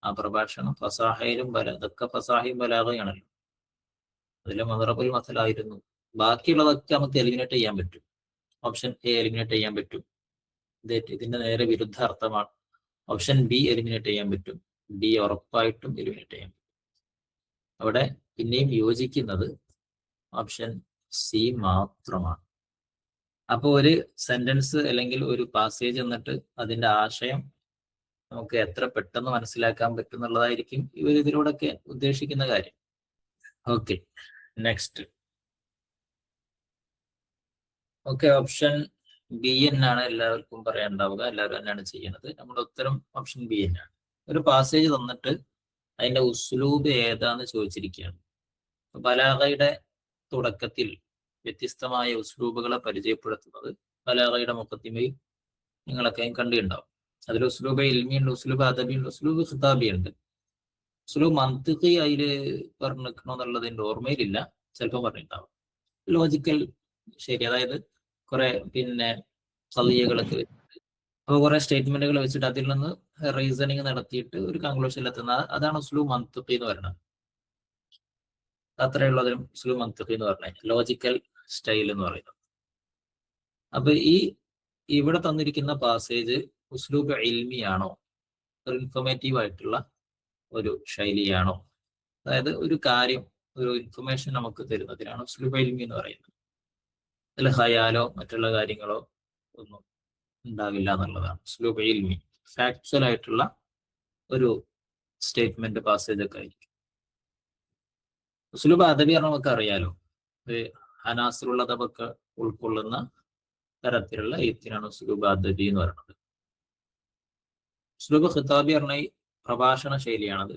ആ പ്രഭാഷണം ഫസാഹയിലും അതൊക്കെ ഫസാഹയും ബലാഗയാണല്ലോ, അതിലെ മദ്റബുൽ മസലായിരുന്നു. ബാക്കിയുള്ളതൊക്കെ നമുക്ക് എലിമിനേറ്റ് ചെയ്യാൻ പറ്റും. ഓപ്ഷൻ എ എലിമിനേറ്റ് ചെയ്യാൻ പറ്റും, ഇതിന്റെ നേരെ വിരുദ്ധ അർത്ഥമാണ്. ഓപ്ഷൻ ബി എലിമിനേറ്റ് ചെയ്യാൻ പറ്റും, ഡി ഉറപ്പായിട്ടും എലിമിനേറ്റ് ചെയ്യാൻ പറ്റും. അവിടെ പിന്നെയും യോജിക്കുന്നത് ഓപ്ഷൻ സി മാത്രമാണ്. അപ്പോൾ ഒരു സെന്റൻസ് അല്ലെങ്കിൽ ഒരു പാസേജ് എന്നിട്ട് അതിന്റെ ആശയം നമുക്ക് എത്ര പെട്ടെന്ന് മനസ്സിലാക്കാൻ പറ്റും എന്നുള്ളതായിരിക്കും ഇവർ ഇതിലൂടെയൊക്കെ ഉദ്ദേശിക്കുന്ന കാര്യം. Okay, next. Okay, option B എന്നാണ് എല്ലാവർക്കും പറയാനുണ്ടാവുക, എല്ലാവരും തന്നെയാണ് ചെയ്യുന്നത്. നമ്മുടെ ഉത്തരം ഓപ്ഷൻ ബി എന്നാണ്. ഒരു പാസേജ് തന്നിട്ട് അതിന്റെ ഉസ്ലൂബ് ഏതാന്ന് ചോദിച്ചിരിക്കുകയാണ്. ബലാഗയുടെ തുടക്കത്തിൽ വ്യത്യസ്തമായ ഉസ്ലൂബുകളെ പരിചയപ്പെടുത്തുന്നത് ബലാഗയുടെ മുഖത്തിമയിൽ നിങ്ങളൊക്കെ കണ്ടിട്ടുണ്ടാവും. അതിൽ ഉസ്ലൂബ് ഇൽമിയുണ്ട്, ഉസ്ലൂബ് അദബിയുണ്ട്, ഉസ്ലൂബ് ഖിതാബിയുണ്ട്. ഉസ്ലൂബ് മന്തിഖി അതിൽ പറഞ്ഞിരിക്കണോ എന്നുള്ളതിന്റെ ഓർമ്മയിലില്ല, ചിലപ്പോൾ പറഞ്ഞിട്ടുണ്ടാവും. ലോജിക്കൽ ശരി, അതായത് കുറെ ഖളിയകളൊക്കെ വെച്ചിട്ട്, അപ്പോൾ കുറെ സ്റ്റേറ്റ്മെന്റുകൾ വെച്ചിട്ട് അതിൽ നിന്ന് റീസണിങ് നടത്തിയിട്ട് ഒരു കൺക്ലൂഷനിൽ എത്തുന്ന, അതാണ് ഉസ്ലൂബ് മന്തിഖി എന്ന് പറയുന്നത്. അത്രയുള്ളതിനും ഉസ്ലൂബ് മന്തിഖി എന്ന് പറഞ്ഞാൽ ലോജിക്കൽ സ്റ്റൈൽ എന്ന് പറയുന്നത്. അപ്പൊ ഇവിടെ തന്നിരിക്കുന്ന പാസേജ് ഉസ്ലൂബ് ഇൽമിയാണോ, ഒരു ഇൻഫോർമേറ്റീവ് ആയിട്ടുള്ള ഒരു ശൈലിയാണോ, അതായത് ഒരു കാര്യം, ഒരു ഇൻഫർമേഷൻ നമുക്ക് തരുന്നതിനാണ് ഉസ്ലൂബ് ഇൽമി എന്ന് പറയുന്നത്. അതിൽ ഹയാലോ മറ്റുള്ള കാര്യങ്ങളോ ഒന്നും ഉണ്ടാവില്ല എന്നുള്ളതാണ് ഉസ്ലൂബ് ഇൽമി. ഫാക്ച്വൽ ആയിട്ടുള്ള ഒരു സ്റ്റേറ്റ്മെന്റ് പാസേജ് ഒക്കെ ആയിരിക്കും. ഉസ്ലൂബ് അദബി പറഞ്ഞാൽ നമുക്ക് അറിയാലോ, അനാസിറുള്ള അദബൊക്കെ ഉൾക്കൊള്ളുന്ന തരത്തിലുള്ള എഴുത്തിനാണ് ഉസ്ലൂബ് അദബി എന്ന് പറയുന്നത്. ഉസ്ലൂബ് ഖിതാബി പറഞ്ഞാൽ പ്രഭാഷണ ശൈലിയാണത്.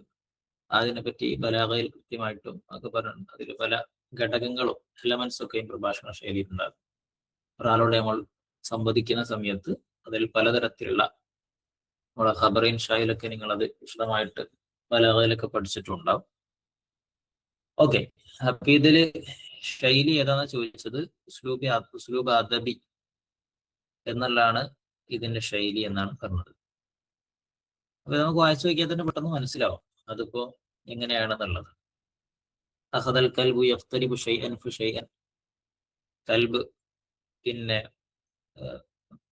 അതിനെപ്പറ്റി ബലാഗയിൽ കൃത്യമായിട്ടും ഒക്കെ പറയുന്നുണ്ട്. അതിൽ പല ഘടകങ്ങളും എലമെന്റ്സ് ഒക്കെയും പ്രഭാഷണ ശൈലിയിൽ ഉണ്ടാകും. ഒരാളോട് നമ്മൾ സംവദിക്കുന്ന സമയത്ത് അതിൽ പലതരത്തിലുള്ള, നമ്മുടെ ഖബറിൻ ഷായിലൊക്കെ നിങ്ങളത് വിശദമായിട്ട് ബലാഗയിലൊക്കെ പഠിച്ചിട്ടുണ്ടാവും. ഓക്കെ, അപ്പൊ ഇതില് ശൈലി ഏതാന്ന് ചോദിച്ചത് ഉസ്ലൂബ് അദബി എന്നുള്ളതാണ് ഇതിന്റെ ശൈലി എന്നാണ് പറഞ്ഞത്. അപ്പൊ നമുക്ക് വായിച്ചു നോക്കിയാൽ തന്നെ പെട്ടെന്ന് മനസ്സിലാവും അതിപ്പോ എങ്ങനെയാണെന്നുള്ളത്. അഖദൽ കൽബു യഖ്തരിബു ഷൈഅൻ ഫശൈഅൻ, കൽബ്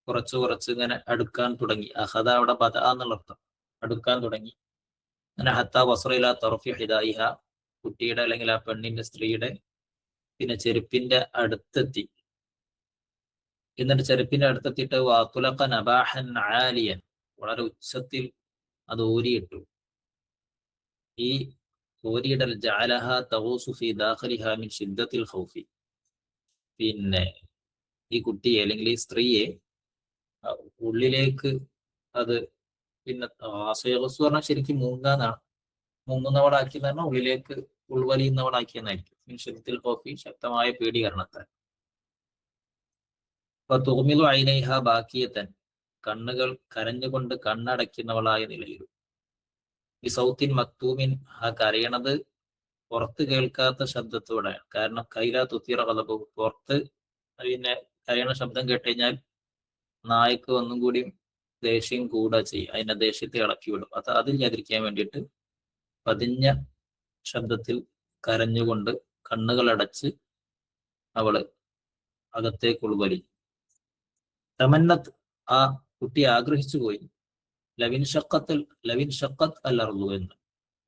കുറച്ച് ഇങ്ങനെ അടുക്കാൻ തുടങ്ങി. അഖദ അവിടെ ബദ എന്നുള്ള അർത്ഥം, അടുക്കാൻ തുടങ്ങി. അങ്ങനെ ഹത്താ വസ്റ ഇലാ തർഫി ഹിദായിഹ, കുട്ടിയുടെ അല്ലെങ്കിൽ ആ പെണ്ണിന്റെ സ്ത്രീയുടെ പിന്നെ ചെരുപ്പിന്റെ അടുത്തെത്തി. എന്നിട്ട് ചെരുപ്പിന്റെ അടുത്തെത്തിയിട്ട് വാതുലഖ നബാഹൻ ആലിയൻ, വളരെ ഉച്ചത്തിൽ അത് ഊരിയിട്ടു. ഈ ഊരിയിടൽ ജഅലഹ തഗൂസു ഫീ ദാഖിലിഹാ മിൻ ശിദ്ദത്തിൽ ഖൗഫി, പിന്നെ ഈ കുട്ടിയെ അല്ലെങ്കിൽ ഈ സ്ത്രീയെ ഉള്ളിലേക്ക് അത് പിന്നെ ആസയഗസ് പറഞ്ഞാൽ ശരിക്കും മുങ്ങാന്നാണ്. മുങ്ങുന്നവളാക്കിയെന്ന് പറഞ്ഞാൽ ഉള്ളിലേക്ക് ഉൾവലിയുന്നവളാക്കിയെന്നായിരിക്കും. മിൻ ശിദ്ദത്തിൽ ഖൗഫി, ശക്തമായ പേടി കാരണത്താൽ. തുഗ്മിദു ഐനൈഹ ബാക്കിയത്തൻ, കണ്ണുകൾ കരഞ്ഞുകൊണ്ട് കണ്ണടയ്ക്കുന്നവളായ നിലയിലും. ഈ സൗത്തിൻ മക്തൂമിൻ, ആ കരയണത് പുറത്ത് കേൾക്കാത്ത ശബ്ദത്തോടെയാണ്. കാരണം കൈലാ തുത്തീറ കളബു, പുറത്ത് പിന്നെ കരയണ ശബ്ദം കേട്ടുകഴിഞ്ഞാൽ നായ്ക്ക് ഒന്നും കൂടി ദേഷ്യം കൂടാ ചെയ്യും, അതിന്റെ ദേഷ്യത്തെ ഇളക്കി വിടും. അത് അതില്ലാതിരിക്കാൻ വേണ്ടിയിട്ട് പതിഞ്ഞ ശബ്ദത്തിൽ കരഞ്ഞുകൊണ്ട് കണ്ണുകളടച്ച് അവള് അകത്തേക്ക് ഉൾവലി. തമന്നത്ത്, ആ കുട്ടി ആഗ്രഹിച്ചു പോയി. ലവിൻ ഷഖത്ത് അൽ അർളു, എന്ന്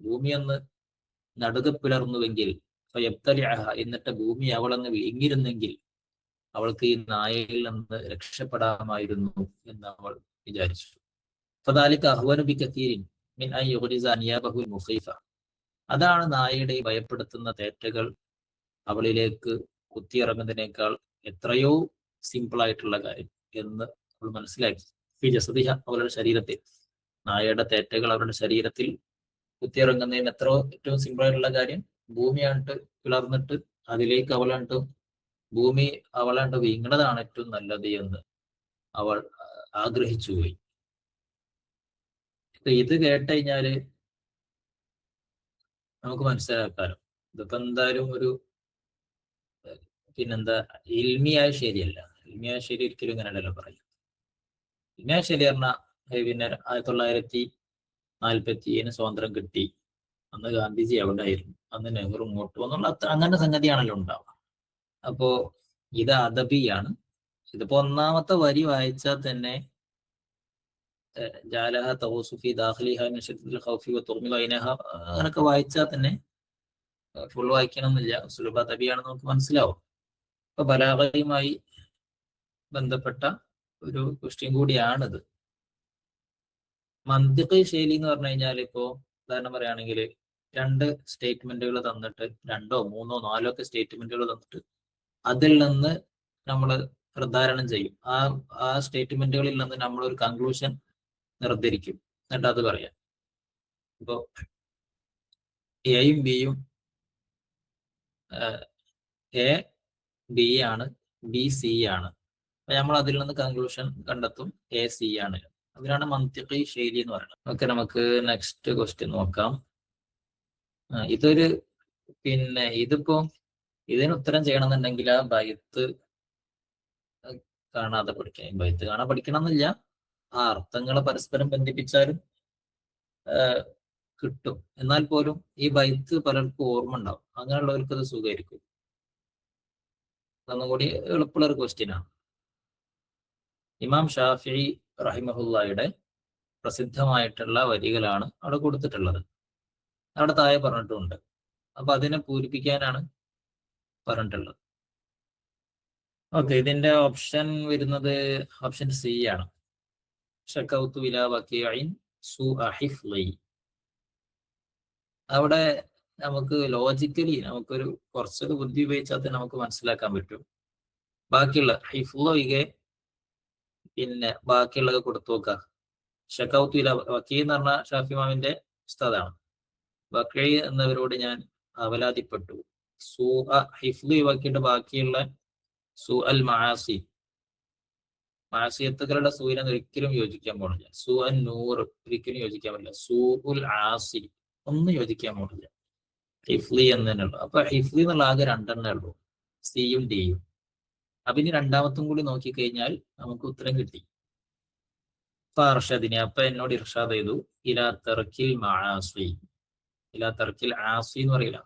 ഭൂമി ഒന്ന് നടുക പിളർന്നുവെങ്കിൽ, ഫയബ്തലിഅഹ, എന്നിട്ട് ഭൂമി അവളെന്ന് വിഴുങ്ങിരുന്നെങ്കിൽ അവൾക്ക് ഈ നായയിൽ നിന്ന് രക്ഷപ്പെടാമായിരുന്നു എന്ന് അവൾ വിചാരിച്ചു. ഫദാലിക അഹ്വനു ബികതീരിൻ മിൻ അൻ യുഗ്രിസ അനിയാബഹു മുഖീഫ, അതാണ് നായയുടെ ഭയപ്പെടുത്തുന്ന തേറ്റകൾ അവളിലേക്ക് കുത്തിയിറങ്ങുന്നതിനേക്കാൾ എത്രയോ സിമ്പിൾ ആയിട്ടുള്ള കാര്യം എന്ന് അവൾ മനസ്സിലാക്കി. ഫി ജസദിഹ, അവളുടെ ശരീരത്തിൽ, നായയുടെ തേറ്റകൾ അവരുടെ ശരീരത്തിൽ കുത്തിയിറങ്ങുന്നതിന് ഏറ്റവും സിമ്പിൾ ആയിട്ടുള്ള കാര്യം ഭൂമിയാണ്ട് പിളർന്നിട്ട് അതിലേക്ക് ഭൂമി അവളാണ്ട് വീങ്ങണതാണ് ഏറ്റവും നല്ലത് എന്ന് അവൾ ആഗ്രഹിച്ചു പോയി. ഇത് കേട്ടുകഴിഞ്ഞാല് നമുക്ക് മനസ്സിലാക്കാലോ, ഇതിപ്പോ എന്തായാലും ഒരു പിന്നെന്താ ഇൽമിയായ ശരിയല്ല. ഇൽമിയായ ശരി ഒരിക്കലും ഇങ്ങനെയല്ലല്ലോ പറയും. ഇൽമിയായ ശരി പറഞ്ഞാൽ പിന്നെ 1947 സ്വാതന്ത്ര്യം കിട്ടി, അന്ന് ഗാന്ധിജി അവിടെ ആയിരുന്നു, അന്ന് നെഹ്റു ഇങ്ങോട്ട് എന്നുള്ള അങ്ങനെ സംഗതിയാണല്ലോ ഉണ്ടാവുക. അപ്പോ ഇത് അദബിയാണ്. ഇതിപ്പോ ഒന്നാമത്തെ വരി വായിച്ചാൽ തന്നെ ജാലഹ തൗസുഫി ദാഖിലിഹ മിൻ ശിദ്ദത്തിൽ ഖൗഫി വതുഗ്മിദു ഐനഹ അങ്ങനൊക്കെ വായിച്ചാൽ തന്നെ ഫുൾ വായിക്കണമെന്നില്ല, സുലഭ അദബിയാണെന്ന് നമുക്ക് മനസ്സിലാവും. അപ്പൊ ബലാഗയുമായി ബന്ധപ്പെട്ട ഒരു ക്വസ്റ്റ്യൻ കൂടിയാണിത്. മന്തിഖി ശൈലി എന്ന് പറഞ്ഞു കഴിഞ്ഞാൽ, ഇപ്പോ ഉദാഹരണം പറയുകയാണെങ്കിൽ 2 സ്റ്റേറ്റ്മെന്റുകൾ തന്നിട്ട് 2, 3, 4 ഒക്കെ സ്റ്റേറ്റ്മെന്റുകൾ തന്നിട്ട് അതിൽ നിന്ന് നമ്മൾ നിർദ്ധാരണം ചെയ്യും. ആ സ്റ്റേറ്റ്മെന്റുകളിൽ നിന്ന് നമ്മൾ ഒരു കൺക്ലൂഷൻ നിർദ്ധരിക്കും, എന്നിട്ട് അത് പറയാം. ഇപ്പോ എയും ബിയും, എ ബി ആണ്, ബി സി ആണ്, നമ്മൾ അതിൽ നിന്ന് കൺക്ലൂഷൻ കണ്ടെത്തും എ സി ആണ്. അതിനാണ് മന്തിഖി ശൈലി എന്ന് പറയുന്നത്. ഓക്കെ, നമുക്ക് നെക്സ്റ്റ് ക്വസ്റ്റ്യൻ നോക്കാം. ഇതൊരു പിന്നെ ഇതിപ്പോ ഇതിന് ഉത്തരം ചെയ്യണമെന്നുണ്ടെങ്കിൽ ആ ബൈത്ത് കാണാതെ പഠിക്കണം. ബൈത്ത് കാണാൻ പഠിക്കണം എന്നില്ല, ആ അർത്ഥങ്ങളെ പരസ്പരം ബന്ധിപ്പിച്ചാലും കിട്ടും. എന്നാൽ പോലും ഈ ബൈത്ത് പലർക്കും ഓർമ്മ ഉണ്ടാവും, അങ്ങനെയുള്ളവർക്ക് അത് സുഖമായിരിക്കും. ഒന്നുകൂടി എളുപ്പമുള്ള ഒരു ക്വസ്റ്റ്യൻ ആണ്. ഇമാം ഷാഫിഈ റഹിമഹുല്ലായുടെ പ്രസിദ്ധമായിട്ടുള്ള വരികളാണ് അവിടെ കൊടുത്തിട്ടുള്ളത്, അവിടെ താഴെ പറഞ്ഞിട്ടുണ്ട്. അപ്പൊ അതിനെ പൂരിപ്പിക്കാനാണ് പറഞ്ഞിട്ടുള്ളത്. ഓക്കെ, ഇതിന്റെ ഓപ്ഷൻ വരുന്നത് ഓപ്ഷൻ സി ആണ്. ഷക്കൗതു ഇലാ വകീഇൻ സൂഅ ഹിഫ്ളി. അവിടെ നമുക്ക് ലോജിക്കലി നമുക്കൊരു കുറച്ചൊരു ബുദ്ധി ഉപയോഗിച്ചാൽ നമുക്ക് മനസ്സിലാക്കാൻ പറ്റും. ബാക്കിയുള്ള ഹിഫ്ള് ഒഴികെ പിന്നെ ബാക്കിയുള്ളത് കൊടുത്തു നോക്കുക. ഷക്കൗതു ഇലാ വകീ എന്ന് പറഞ്ഞ ഷാഫി ഇമാമിന്റെ ഉസ്താദാണ്. വകീ എന്നവരോട് ഞാൻ അവലാതിപ്പെട്ടു. സൂഅ ഹിഫ്ള് ഒഴിവാക്കിയിട്ട് ബാക്കിയുള്ള സൂഅൽ മആസി, മാസിയത്തുകളുടെ സൂര്യൻ ഒരിക്കലും യോജിക്കാൻ പോണില്ല. സൂഅൻ നൂർ ഒരിക്കലും യോജിക്കാൻ പറ്റില്ല. സൂഉൽ ആസി ഒന്നും യോജിക്കാൻ പോണില്ല. ഹിഫ്ലി എന്ന് തന്നെ ഉള്ളു. അപ്പൊ ഹിഫ്ലി എന്നുള്ള ആകെ 2 എണ്ണേ ഉള്ളൂ, സിയും ഡിയും. അപ്പൊ ഇനി രണ്ടാമത്തും കൂടി നോക്കിക്കഴിഞ്ഞാൽ നമുക്ക് ഉത്തരം കിട്ടി. ഫാർഷദിനെ, അപ്പൊ എന്നോട് ഇർഷാദ് ചെയ്തു ഇലാ തർക്കിൽ മആസി. ഇലാ തർക്കിൽ ആസി എന്ന് പറയില്ല,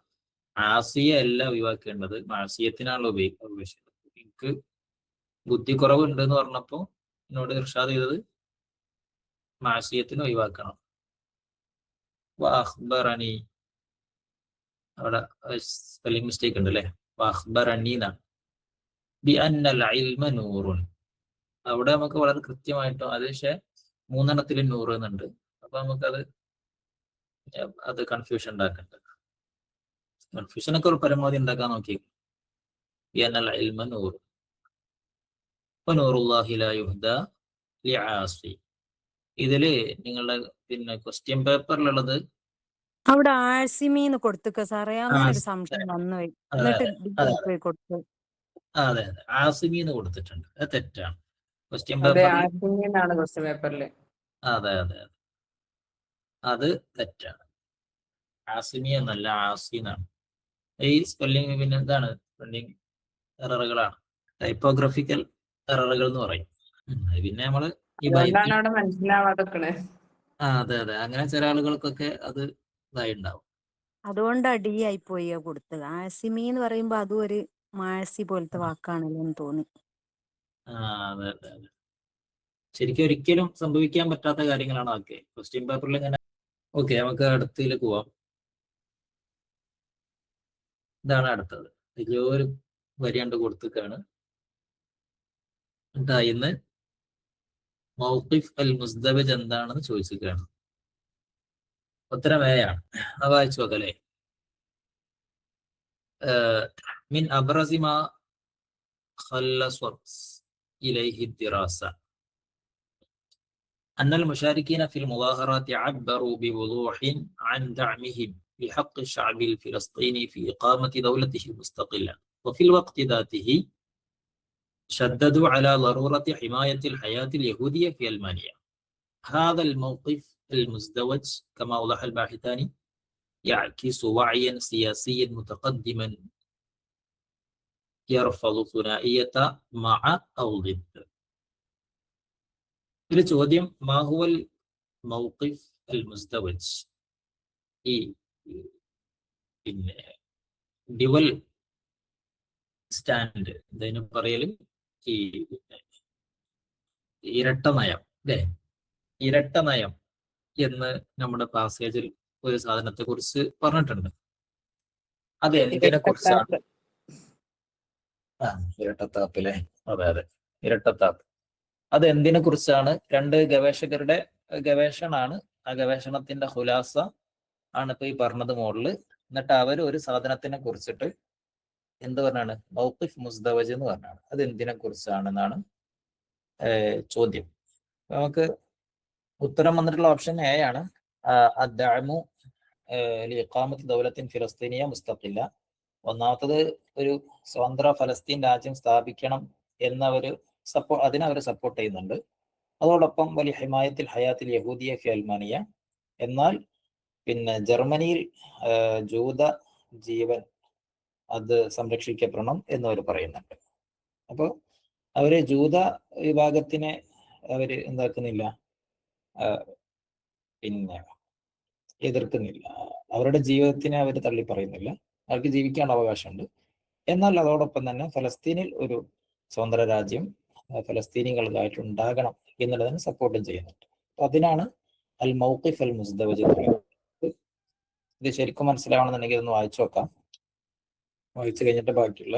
ആസിയെ അല്ല ഒഴിവാക്കേണ്ടത്, മാസിയത്തിനാണല്ലോ ഉപയോഗിച്ചത്. എനിക്ക് ബുദ്ധി കുറവുണ്ട് എന്ന് പറഞ്ഞപ്പോ എന്നോട് ഇർഷാദ് ചെയ്തത് മാസിയത്തിന് ഒഴിവാക്കണം. വാഖ്ബറനി, അവിടെ സ്പെല്ലിംഗ് മിസ്റ്റേക്ക് ഉണ്ട് അല്ലേ? വഅഖ്ബറനീന ബിഅന്നൽ ഇൽമ നൂറുൻ. അവിടെ നമുക്ക് വളരെ കൃത്യമായിട്ടും അത് പക്ഷേ 3 നൂറ് എന്നുണ്ട്. അപ്പൊ നമുക്കത് അത് കൺഫ്യൂഷൻ ഉണ്ടാക്കണ്ട. കൺഫ്യൂഷനൊക്കെ ഒരു പരമാവധി ഉണ്ടാക്കാൻ നോക്കി. ബിഅന്നൽ ഇൽമ നൂർ വനൂറുല്ലാഹി ലാ യുഹ്ദാ ലിആസി. ഇതില് നിങ്ങളുടെ പിന്നെ ക്വസ്റ്റ്യൻ പേപ്പറിലുള്ളത് അവിടെ ആഴ്സിമീന്ന് കൊടുത്തുക്ക സാറേ, അങ്ങനെ ഒരു സംശയം വന്നുപോയി. എന്നിട്ട് പോയി കൊടുത്തു. അതെ ആസിമീന്ന് കൊടുത്തിട്ടുണ്ട്. അത് തെറ്റാണ്. ക്വസ്റ്റ്യൻ അതെ, പേപ്പറിൽ ആസിമീന്നാണ് ക്വസ്റ്റ്യൻ പേപ്പറിൽ. അതെ അത് തെറ്റാണ്. ആസിമി എന്നല്ല, ആസിന്നാണ്. ഈ സ്പെല്ലിംഗ് പിന്നെ എന്താണ് സ്പെല്ലിംഗ് എററുകളാണ്, ടൈപ്പോഗ്രഫിക്കൽ എററുകൾ എന്ന് പറയും. പിന്നെ നമ്മള് ഈ അതുകൊണ്ടാണ് അവിടെ മനസ്സിലാവാതെക്കണേ. അതെ അങ്ങനെ ചില ആളുകൾക്കൊക്കെ അത് ഇതായി ഉണ്ടാവും. അതുകൊണ്ട് ഡി ആയി പോയി കൊടുത്തത്. ആസിമി എന്ന് പറയുമ്പോ അതും ഒരു മാഴ്സി പോലത്തെ വാക്കാണല്ലോ എന്ന് തോന്നി. അതെ ശരിക്കും ഒരിക്കലും സംഭവിക്കാൻ പറ്റാത്ത കാര്യങ്ങളാണ് അതൊക്കെ ക്വസ്റ്റ്യൻ പേപ്പറിൽ ഇങ്ങനെ. ഓക്കെ, നമുക്ക് അടുത്തതിലേക്ക് പോവാം. ഇതാണ് അടുത്തത്. വലിയൊരു വരിയാണ്ട് കൊടുത്തിട്ടാണ്. ഇന്ന് മൗഖിഫ് അൽ മുസ്ദവജ് എന്താണെന്ന് ചോദിച്ചിട്ടാണ്. ഉത്തരം എയാണ്. അത് വായിച്ചു നോക്കല്ലേ. മിൻ അബ്റസി മാ ഖല്ലസത് ഇലൈഹി ദിറാസ أن المشاركين في المظاهرات عبروا بوضوح عن دعمهم لحق الشعب الفلسطيني في إقامة دولته المستقلة، وفي الوقت ذاته شددوا على ضرورة حماية الحياة اليهودية في ألمانيا. هذا الموقف المزدوج كما أوضح الباحثان يعكس وعيا سياسيا متقدما يرفض ثنائية مع أو ضد. ഇതിൽ ചോദ്യം മാഹുവൽ മൗഖിഫ് അൽ മുസ്ദവജ്, ഈ പിന്നെ ഡ്യുവൽ സ്റ്റാൻഡ് ഇതിന് പറയല് ഈ ഇരട്ട നയം അല്ലെ, ഇരട്ട നയം എന്ന് നമ്മുടെ പാസേജിൽ ഒരു സാധനത്തെ കുറിച്ച് പറഞ്ഞിട്ടുണ്ട്. അത് എന്തിനെ കുറിച്ചാണ്? ഇരട്ടത്താപ്പ്. അതെ ഇരട്ടത്താപ്പ്. അത് എന്തിനെ കുറിച്ചാണ്? രണ്ട് ഗവേഷകരുടെ ഗവേഷണാണ്. ആ ഗവേഷണത്തിന്റെ ഖുലാസ ആണ് ഇപ്പൊ ഈ പറഞ്ഞത് മുകളില്. എന്നിട്ട് അവർ ഒരു സാധനത്തിനെ കുറിച്ചിട്ട് എന്ത് പറഞ്ഞാണ്? മൗഖിഫ് മുസ്ദവജ് എന്ന് പറഞ്ഞാണ്. അത് എന്തിനെ കുറിച്ചാണെന്നാണ് ചോദ്യം. നമുക്ക് ഉത്തരം വന്നിട്ടുള്ള ഓപ്ഷൻ എ ആണ്. അദ്ദഅമു ലിഇഖാമത്തി ദൗലത്തിൻ ഫിലസ്തീനിയ മുസ്തഖില്ല. ഒന്നാമത്തത് ഒരു സ്വതന്ത്ര ഫലസ്തീൻ രാജ്യം സ്ഥാപിക്കണം എന്നവര് അതിനവർ സപ്പോർട്ട് ചെയ്യുന്നുണ്ട്. അതോടൊപ്പം വലിയ ഹിമായത്തിൽ ഹയാത്തിൽ യഹൂദിയ ഫി അൽമാനിയ, എന്നാൽ പിന്നെ ജർമ്മനിയിൽ ജൂത ജീവൻ അത് സംരക്ഷിക്കപ്പെടണം എന്നവർ പറയുന്നുണ്ട്. അപ്പോൾ അവര് ജൂത വിഭാഗത്തിനെ അവര് എന്താക്കുന്നില്ല, പിന്നെ എതിർക്കുന്നില്ല. അവരുടെ ജീവിതത്തിനെ അവർ തള്ളി പറയുന്നില്ല. അവർക്ക് ജീവിക്കാനുള്ള അവകാശമുണ്ട്. എന്നാൽ അതോടൊപ്പം തന്നെ ഫലസ്തീനിൽ ഒരു സ്വതന്ത്ര രാജ്യം ഫലസ്തീനികൾക്കായിട്ട് ഉണ്ടാകണം എന്നുള്ളതിന് സപ്പോർട്ടും ചെയ്യുന്നുണ്ട്. അപ്പൊ അതിനാണ് അൽ മൗഖിഫ് അൽ മുസ്ദവജ് എന്ന് പറയുന്നത്. ഇത് ശരിക്കും മനസ്സിലാവണമെന്നുണ്ടെങ്കിൽ ഒന്ന് വായിച്ചു നോക്കാം. വായിച്ചു കഴിഞ്ഞിട്ട് ബാക്കിയുള്ള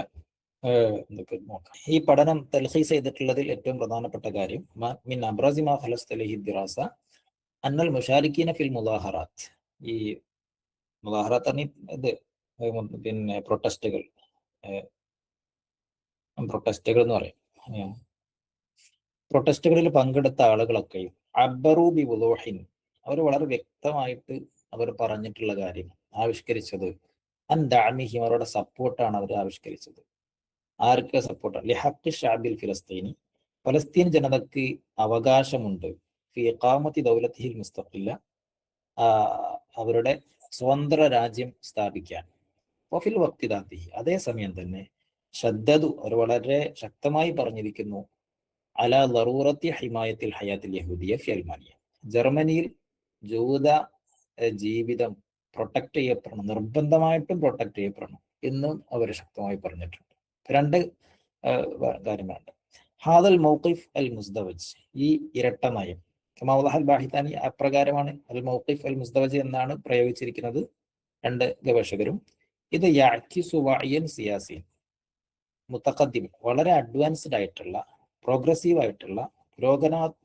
എന്തൊക്കെ നോക്കാം. ഈ പഠനം തൽഖീസ് ചെയ്തിട്ടുള്ളതിൽ ഏറ്റവും പ്രധാനപ്പെട്ട കാര്യം മിൻ അബ്റസി മാ ഖലസ്ത ലഹി ദിറാസ അന്നൽ മുശാരിക്കീന ഫിൽ മുദാഹറാത്ത്. ഈ മുദാഹറാത്ത് ഇത് പിന്നെ പ്രൊട്ടസ്റ്റുകൾ എന്ന് പറയും. പ്രൊട്ടസ്റ്റുകളിൽ പങ്കെടുത്ത ആളുകളൊക്കെയും അബ്ബറു ബി വുളൂഹിൻ, അവർ വളരെ വ്യക്തമായിട്ട് അവർ പറഞ്ഞിട്ടുള്ള കാര്യം ആവിഷ്കരിച്ചത് അൻ ദഅമിഹിം, അവരുടെ സപ്പോർട്ടാണ് അവർ ആവിഷ്കരിച്ചത്. ആർക്ക് സപ്പോർട്ടാണ്? ലിഹഖ് ഷഅബിൽ ഫിലസ്തീനി, ഫലസ്തീൻ ജനതയ്ക്ക് അവകാശമുണ്ട് ഫി ഇഖാമത്തി ദൗലത്തിഹിൽ മുസ്തഖില്ല, അവരുടെ സ്വതന്ത്ര രാജ്യം സ്ഥാപിക്കാൻ. വഫിൽ വഖ്തി ദാതിഹി, അതേസമയം തന്നെ ഷദ്ദദു, അവർ വളരെ ശക്തമായി പറഞ്ഞിരിക്കുന്നു അലാ ദറൂറത്തി ഹിമായത്തിൽ ഹയാത്തിൽ യഹൂദിയ ഫി അൽമാനിയ, ജർമ്മനിയിൽ ജൂത ജീവിതം പ്രൊട്ടക്ട് ചെയ്യപ്പെടണം, നിർബന്ധമായിട്ടും പ്രൊട്ടക്ട് ചെയ്യപ്പെടണം എന്നും അവർ ശക്തമായി പറഞ്ഞിട്ടുണ്ട്. രണ്ട് കാര്യങ്ങളുണ്ട്. ഹാദൽ മൗഖിഫ് അൽ മുസ്ദവജ്, ഈ ഇരട്ട നയം, കമാ ബാഹിത്താനി അപ്രകാരമാണ് അൽ മൗഖിഫ് അൽ മുസ്ദവജ് എന്നാണ് പ്രയോഗിച്ചിരിക്കുന്നത് രണ്ട് ഗവേഷകരും. ഇത് യഅ്കിസു വഅയൻ സിയാസി, മുതഖദ്ദിം, വളരെ അഡ്വാൻസ്ഡ് ആയിട്ടുള്ള, പ്രോഗ്രസീവ് ആയിട്ടുള്ള,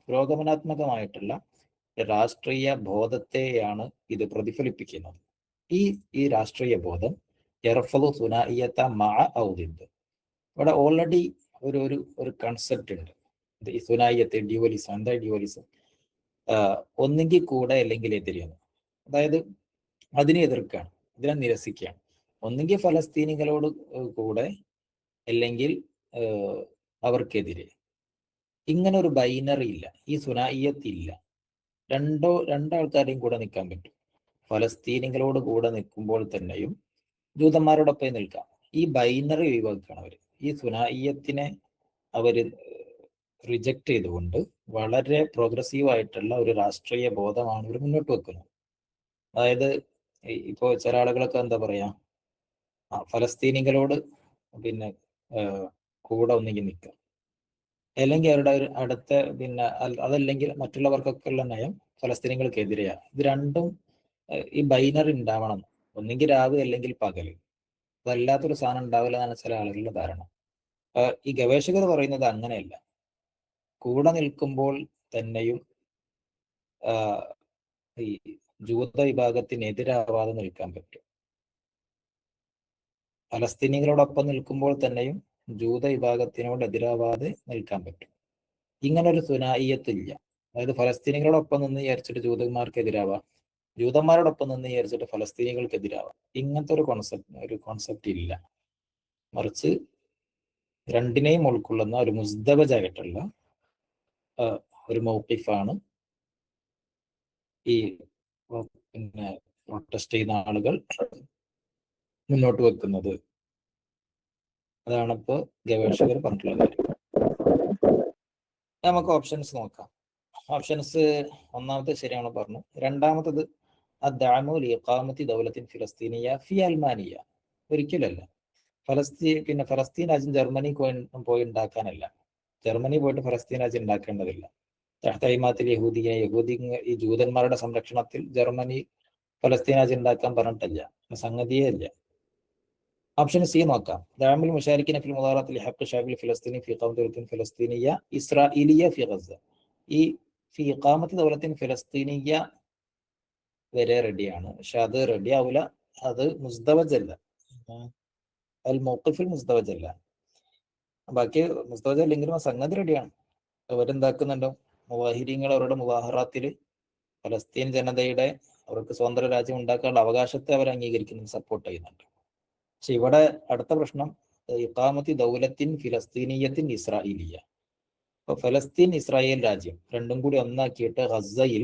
പുരോഗമനാത്മകമായിട്ടുള്ള രാഷ്ട്രീയ ബോധത്തെയാണ് ഇത് പ്രതിഫലിപ്പിക്കുന്നത്. ഈ രാഷ്ട്രീയ ബോധം യർഫദു സുനാഇയത മഅ ഔ ദിദ്. ഇവിടെ ഓൾറെഡി ഒരു കൺസെപ്റ്റ് ഉണ്ട്. ഈ സുനായിയത്തെ, ഡ്യുവലിസം. എന്താ ഡ്യുവലിസം? ഒന്നെങ്കിൽ കൂടെ അല്ലെങ്കിൽ എതിരെയാണ്. അതായത് അതിനെ എതിർക്കുകയാണ്, ഇതിനെ നിരസിക്കുകയാണ്. ഒന്നെങ്കിൽ ഫലസ്തീനികളോട് കൂടെ അല്ലെങ്കിൽ അവർക്കെതിരെ. ഇങ്ങനെ ഒരു ബൈനറി ഇല്ല, ഈ സുനായിയത്ത് ഇല്ല. രണ്ടാൾക്കാരെയും കൂടെ നിൽക്കാൻ പറ്റും. ഫലസ്തീനികളോട് കൂടെ നിൽക്കുമ്പോൾ തന്നെയും ജൂതന്മാരോടൊപ്പം നിൽക്കാം. ഈ ബൈനറി ഒഴിവാക്കുകയാണ് അവർ. ഈ സുനായിയത്തിനെ അവർ റിജക്റ്റ് ചെയ്തുകൊണ്ട് വളരെ പ്രോഗ്രസീവ് ആയിട്ടുള്ള ഒരു രാഷ്ട്രീയ ബോധമാണ് ഇവർ മുന്നോട്ട് വെക്കുന്നത്. അതായത് ഇപ്പോ ചില ആളുകളൊക്കെ എന്താ പറയാ, ഫലസ്തീനികളോട് പിന്നെ കൂടെ ഒന്നെങ്കിൽ നിൽക്കുക, അല്ലെങ്കിൽ അവരുടെ ഒരു അടുത്ത അതല്ലെങ്കിൽ മറ്റുള്ളവർക്കൊക്കെ ഉള്ള നയം ഫലസ്തീനികൾക്കെതിരെയാണ്. ഇത് രണ്ടും ഈ ബൈനറി ഉണ്ടാവണം, ഒന്നെങ്കിൽ രാവ് അല്ലെങ്കിൽ പകല്. അതല്ലാത്തൊരു സാധനം ഉണ്ടാവില്ല എന്നാണ് ചില ആളുകളുടെ ധാരണ. ഈ ഗവേഷകർ പറയുന്നത് അങ്ങനെയല്ല. കൂടെ നിൽക്കുമ്പോൾ തന്നെയും ഈ ജൂത വിഭാഗത്തിനെതിരാവാതെ നിൽക്കാൻ പറ്റും. ഫലസ്തീനികളോടൊപ്പം നിൽക്കുമ്പോൾ തന്നെയും ജൂത വിഭാഗത്തിനോട് എതിരാവാതെ നിൽക്കാൻ പറ്റും. ഇങ്ങനൊരു സുനായിയത്തില്ല. അതായത് ഫലസ്തീനികളോടൊപ്പം നിന്ന് വിചാരിച്ചിട്ട് ജൂതന്മാർക്കെതിരാവാം, ജൂതന്മാരോടൊപ്പം നിന്ന് വിചാരിച്ചിട്ട് ഫലസ്തീനികൾക്കെതിരാവാം. ഇങ്ങനത്തെ ഒരു കോൺസെപ്റ്റ് ഇല്ല. മറിച്ച് രണ്ടിനെയും ഉൾക്കൊള്ളുന്ന ഒരു മുസ്തബജായിട്ടുള്ള ഒരു മൗഖിഫാണ് ഈ പിന്നെ പ്രൊട്ടസ്റ്റ് ചെയ്യുന്ന ആളുകൾ മുന്നോട്ട് വെക്കുന്നത്. അതാണ് ഇപ്പോൾ ഗവേഷകർ പറഞ്ഞിട്ടുള്ള കാര്യം. നമുക്ക് ഓപ്ഷൻസ് നോക്കാം. ഓപ്ഷൻസ് ഒന്നാമത്തെ ശരിയാണ് പറഞ്ഞു. രണ്ടാമത്തത് അദ്ദഅമു ലിഇഖാമത്തി ദൗലത്തിൻ ഫിലസ്തീനിയ ഫി അൽമാനിയ. ഒരിക്കലല്ല. ഫലസ്തീൻ രാജ്യം ജർമ്മനി പോയി ഉണ്ടാക്കാനല്ല. ജർമ്മനി പോയിട്ട് ഫലസ്തീൻ രാജ്യം ഉണ്ടാക്കേണ്ടതില്ല. തഹ്തൈമാത്തിൽ ഈ ജൂതന്മാരുടെ സംരക്ഷണത്തിൽ ജർമ്മനി ഫലസ്തീൻ രാജ്യം ഉണ്ടാക്കാൻ പറഞ്ഞിട്ടില്ല, സംഗതിയേ ഇല്ല. ഓപ്ഷൻ സി നോക്കാം. ദഅമുൽ മുശാരിക്കിന ഫിൽ മുദാറഅത്തി ലിഹഖ് ശഅബിൽ ഫലസ്തീനി ഫി ഇഖാമത്തി ദൗലത്തിൻ ഫലസ്തീനിയ ഇസ്രാഈലിയ ഫി ഗസ. ഈ ഫി ഇഖാമത്തി ദൗലത്തിൻ ഫലസ്തീനിയ വരെ റെഡിയാണ്, പക്ഷെ അത് റെഡി ആവില്ല. അത് മുസ്തവജല്ല, അൽ മൗഖിഫുൽ മുസ്തവജല്ല. ബാക്കി മുസ്തവജ അല്ലെങ്കിലും ആ സംഗതി റെഡിയാണ്. അവരെന്താക്കുന്നുണ്ടോ, മുവാഹിരീങ്ങൾ അവരുടെ മുവാഹറാത്തിൽ ഫലസ്തീൻ ജനതയുടെ അവർക്ക് സ്വതന്ത്ര രാജ്യം ഉണ്ടാക്കാനുള്ള അവകാശത്തെ അവർ അംഗീകരിക്കുന്നു, സപ്പോർട്ട് ചെയ്യുന്നുണ്ട്. പക്ഷെ ഇവിടെ അടുത്ത പ്രശ്നം ഇഖാമത്തി ദൗലത്തിൻ ഫിലസ്തീനിയത്തിൻ ഇസ്രായേലിയ. അപ്പൊ ഫലസ്തീൻ ഇസ്രായേൽ രാജ്യം രണ്ടും കൂടി ഒന്നാക്കിയിട്ട് ഗസയിൽ,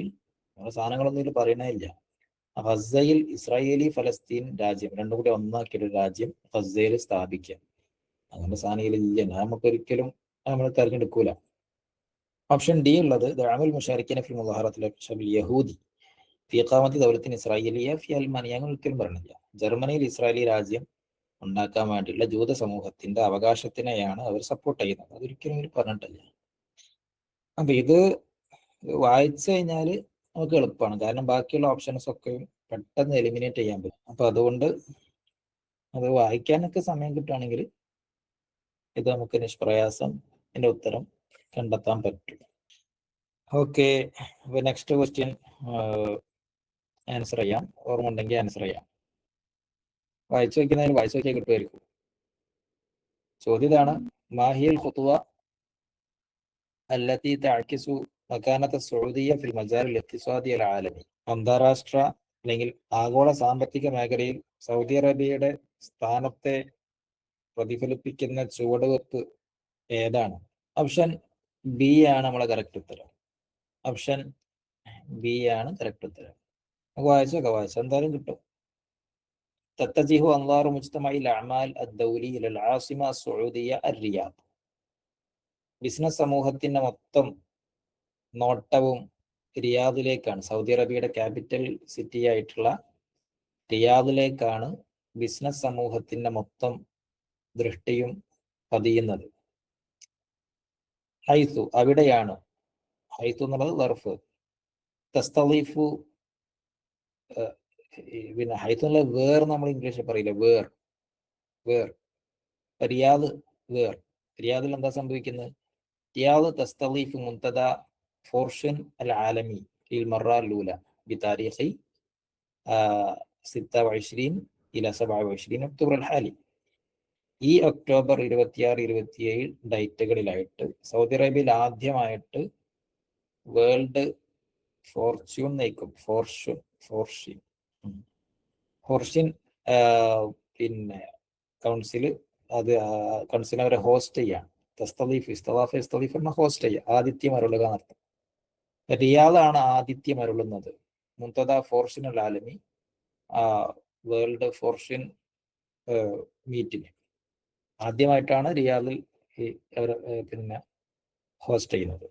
സാധനങ്ങളൊന്നും ഇതിൽ പറയണേ ഇല്ല, ഗസയിൽ ഇസ്രായേലി ഫലസ്തീൻ രാജ്യം രണ്ടും കൂടി ഒന്നാക്കിയിട്ട് രാജ്യം ഗസയിൽ സ്ഥാപിക്കുക. അങ്ങനെ സാധനയിലില്ല, നമുക്കൊരിക്കലും നമ്മൾ തെരഞ്ഞെടുക്കൂല. ഓപ്ഷൻ ഡി ഉള്ളത് ദഅമുൽ മുശാരിക്കിന ഫിൽ മുദാഹറത്തിൽ യഹൂദി ഫി ഇഖാമത്തി ദൗലത്തിൻ ഇസ്രായേലിയ ഫി അൽമാനിയ. അങ്ങനെ ഒരിക്കലും പറഞ്ഞില്ല. ജർമ്മനിയിൽ ഇസ്രായേലി രാജ്യം ഉണ്ടാക്കാൻ വേണ്ടിയുള്ള ജൂത സമൂഹത്തിന്റെ അവകാശത്തിനെയാണ് അവർ സപ്പോർട്ട് ചെയ്യുന്നത്. അതൊരിക്കലും അവർ പറഞ്ഞിട്ടില്ല. അപ്പൊ ഇത് വായിച്ചു കഴിഞ്ഞാൽ നമുക്ക് എളുപ്പമാണ്, കാരണം ബാക്കിയുള്ള ഓപ്ഷൻസ് ഒക്കെ പെട്ടെന്ന് എലിമിനേറ്റ് ചെയ്യാൻ പറ്റും. അപ്പൊ അതുകൊണ്ട് അത് വായിക്കാനൊക്കെ സമയം കിട്ടുകയാണെങ്കിൽ ഇത് നമുക്ക് നിഷ്പ്രയാസം ഇതിന്റെ ഉത്തരം കണ്ടെത്താൻ പറ്റും. ഓക്കെ, അപ്പൊ നെക്സ്റ്റ് ക്വസ്റ്റ്യൻ ആൻസർ ചെയ്യാം. ഓർമ്മ ഉണ്ടെങ്കിൽ ആൻസർ ചെയ്യാം. വായിച്ചു വയ്ക്കുന്നതിന് വായിച്ചു വയ്ക്കാൻ കിട്ടുമായിരിക്കും. ചോദ്യം ഇതാണ്: മാഹിയൽ ഖുത്വ അല്ലത്തി തഅ്കിസു മകാനത സഊദിയ ഫിൽ മജാൽ ഇഖ്തിസാദി അൽ ആലമി. അന്താരാഷ്ട്ര അല്ലെങ്കിൽ ആഗോള സാമ്പത്തിക മേഖലയിൽ സൗദി അറേബ്യയുടെ സ്ഥാനത്തെ പ്രതിഫലിപ്പിക്കുന്ന ചുവടുവെപ്പ് ഏതാണ്? ഓപ്ഷൻ ബി ആണ് നമ്മളെ കറക്റ്റ് ഉത്തരം. ഓപ്ഷൻ ബി ആണ് കറക്റ്റ് ഉത്തരം. നമുക്ക് വായിച്ചു എന്തായാലും കിട്ടും. തത്തജിഹു അൻവാറു മുജ്തമഇൽ അഅമാൽ അദ്ദൗലി ഇലൽ ആസിമ അസ്സഊദിയ അർ-റിയാദ്. ബിസിനസ് സമൂഹത്തിന്റെ മൊത്തം നോട്ടവും റിയാദിലേക്കാണ്. സൗദി അറേബ്യയുടെ ക്യാപിറ്റൽ സിറ്റി ആയിട്ടുള്ള റിയാദിലേക്കാണ് ബിസിനസ് സമൂഹത്തിന്റെ മൊത്തം ദൃഷ്ടിയും പതിയുന്നത്. ഹൈസു, അവിടെയാണ്. ഹൈസു എന്നുള്ളത് ദർഫ്. തസ്തളീഫു പിന്നെ ഹൈത്തുള്ള വേർ നമ്മൾ ഇംഗ്ലീഷിൽ പറയില്ല, വേർ വേർ. Riyadh where. റിയാദിൽ എന്താ സംഭവിക്കുന്നത്? റിയാദ് തസ്തളീഫ് മുൻതദ ഫോർഷൻ അൽ ആലമി ലിൽ മറ ലൂല ബിതാരിഖി 26 ഇല 27 ഒക്ടോബർ അൽ ഹാലി. ഈ ഒക്ടോബർ 26, 27 ഡേറ്റുകളിലായിട്ട് സൗദി അറേബ്യയിൽ ആദ്യമായിട്ട് വേൾഡ് ഫോർച്യൂൺ നയിക്കും, ഫോർഷിൻ പിന്നെ കൗൺസില്, അത് കൗൺസിൽ അവരെ ഹോസ്റ്റ് ചെയ്യാം. ഹോസ്റ്റ് ചെയ്യുക, ആതിഥ്യം അരുളുക എന്നർത്ഥം. റിയാദാണ് ആതിഥ്യം അരുളുന്നത് മുൻതദ ഫോർഷിൻ അൽ ആലമി വേൾഡ് ഫോർഷിൻ മീറ്റിന്. ആദ്യമായിട്ടാണ് റിയാദിൽ അവർ പിന്നെ ഹോസ്റ്റ് ചെയ്യുന്നത്.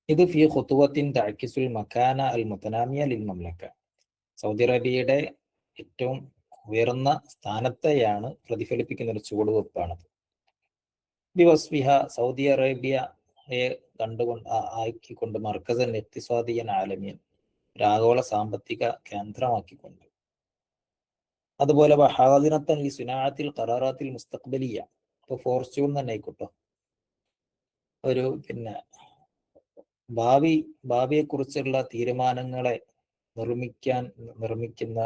ഇത് ഫി ഖുതുവത്തിൻ തഅക്കിസുൽ മകാന അൽ മുതനാമിയ ലിൽ മംലക. സൗദി അറേബ്യയുടെ ഏറ്റവും ഉയർന്ന സ്ഥാനത്തെയാണ് പ്രതിഫലിപ്പിക്കുന്ന ഒരു ചുവടുവെപ്പാണത്. ബിവസ്ഫിഹ, സൗദി അറേബ്യയെ ആക്കിക്കൊണ്ട് മർക്കസൻ ഇഖ്തിസാദിയൻ ആലമിയൻ, ഒരു ആഗോള സാമ്പത്തിക കേന്ദ്രമാക്കിക്കൊണ്ട്. അതുപോലെ ഹാദിനത്തൻ ലി സുനാഅത്തിൽ ഖറാറാത്തിൽ മുസ്തഖ്ബലിയ. ഇപ്പൊ ഫോർച്യൂൺ തന്നെ ആയിക്കോട്ടോ, ഒരു പിന്നെ ഭാവിയെ കുറിച്ചുള്ള തീരുമാനങ്ങളെ നിർമ്മിക്കുന്ന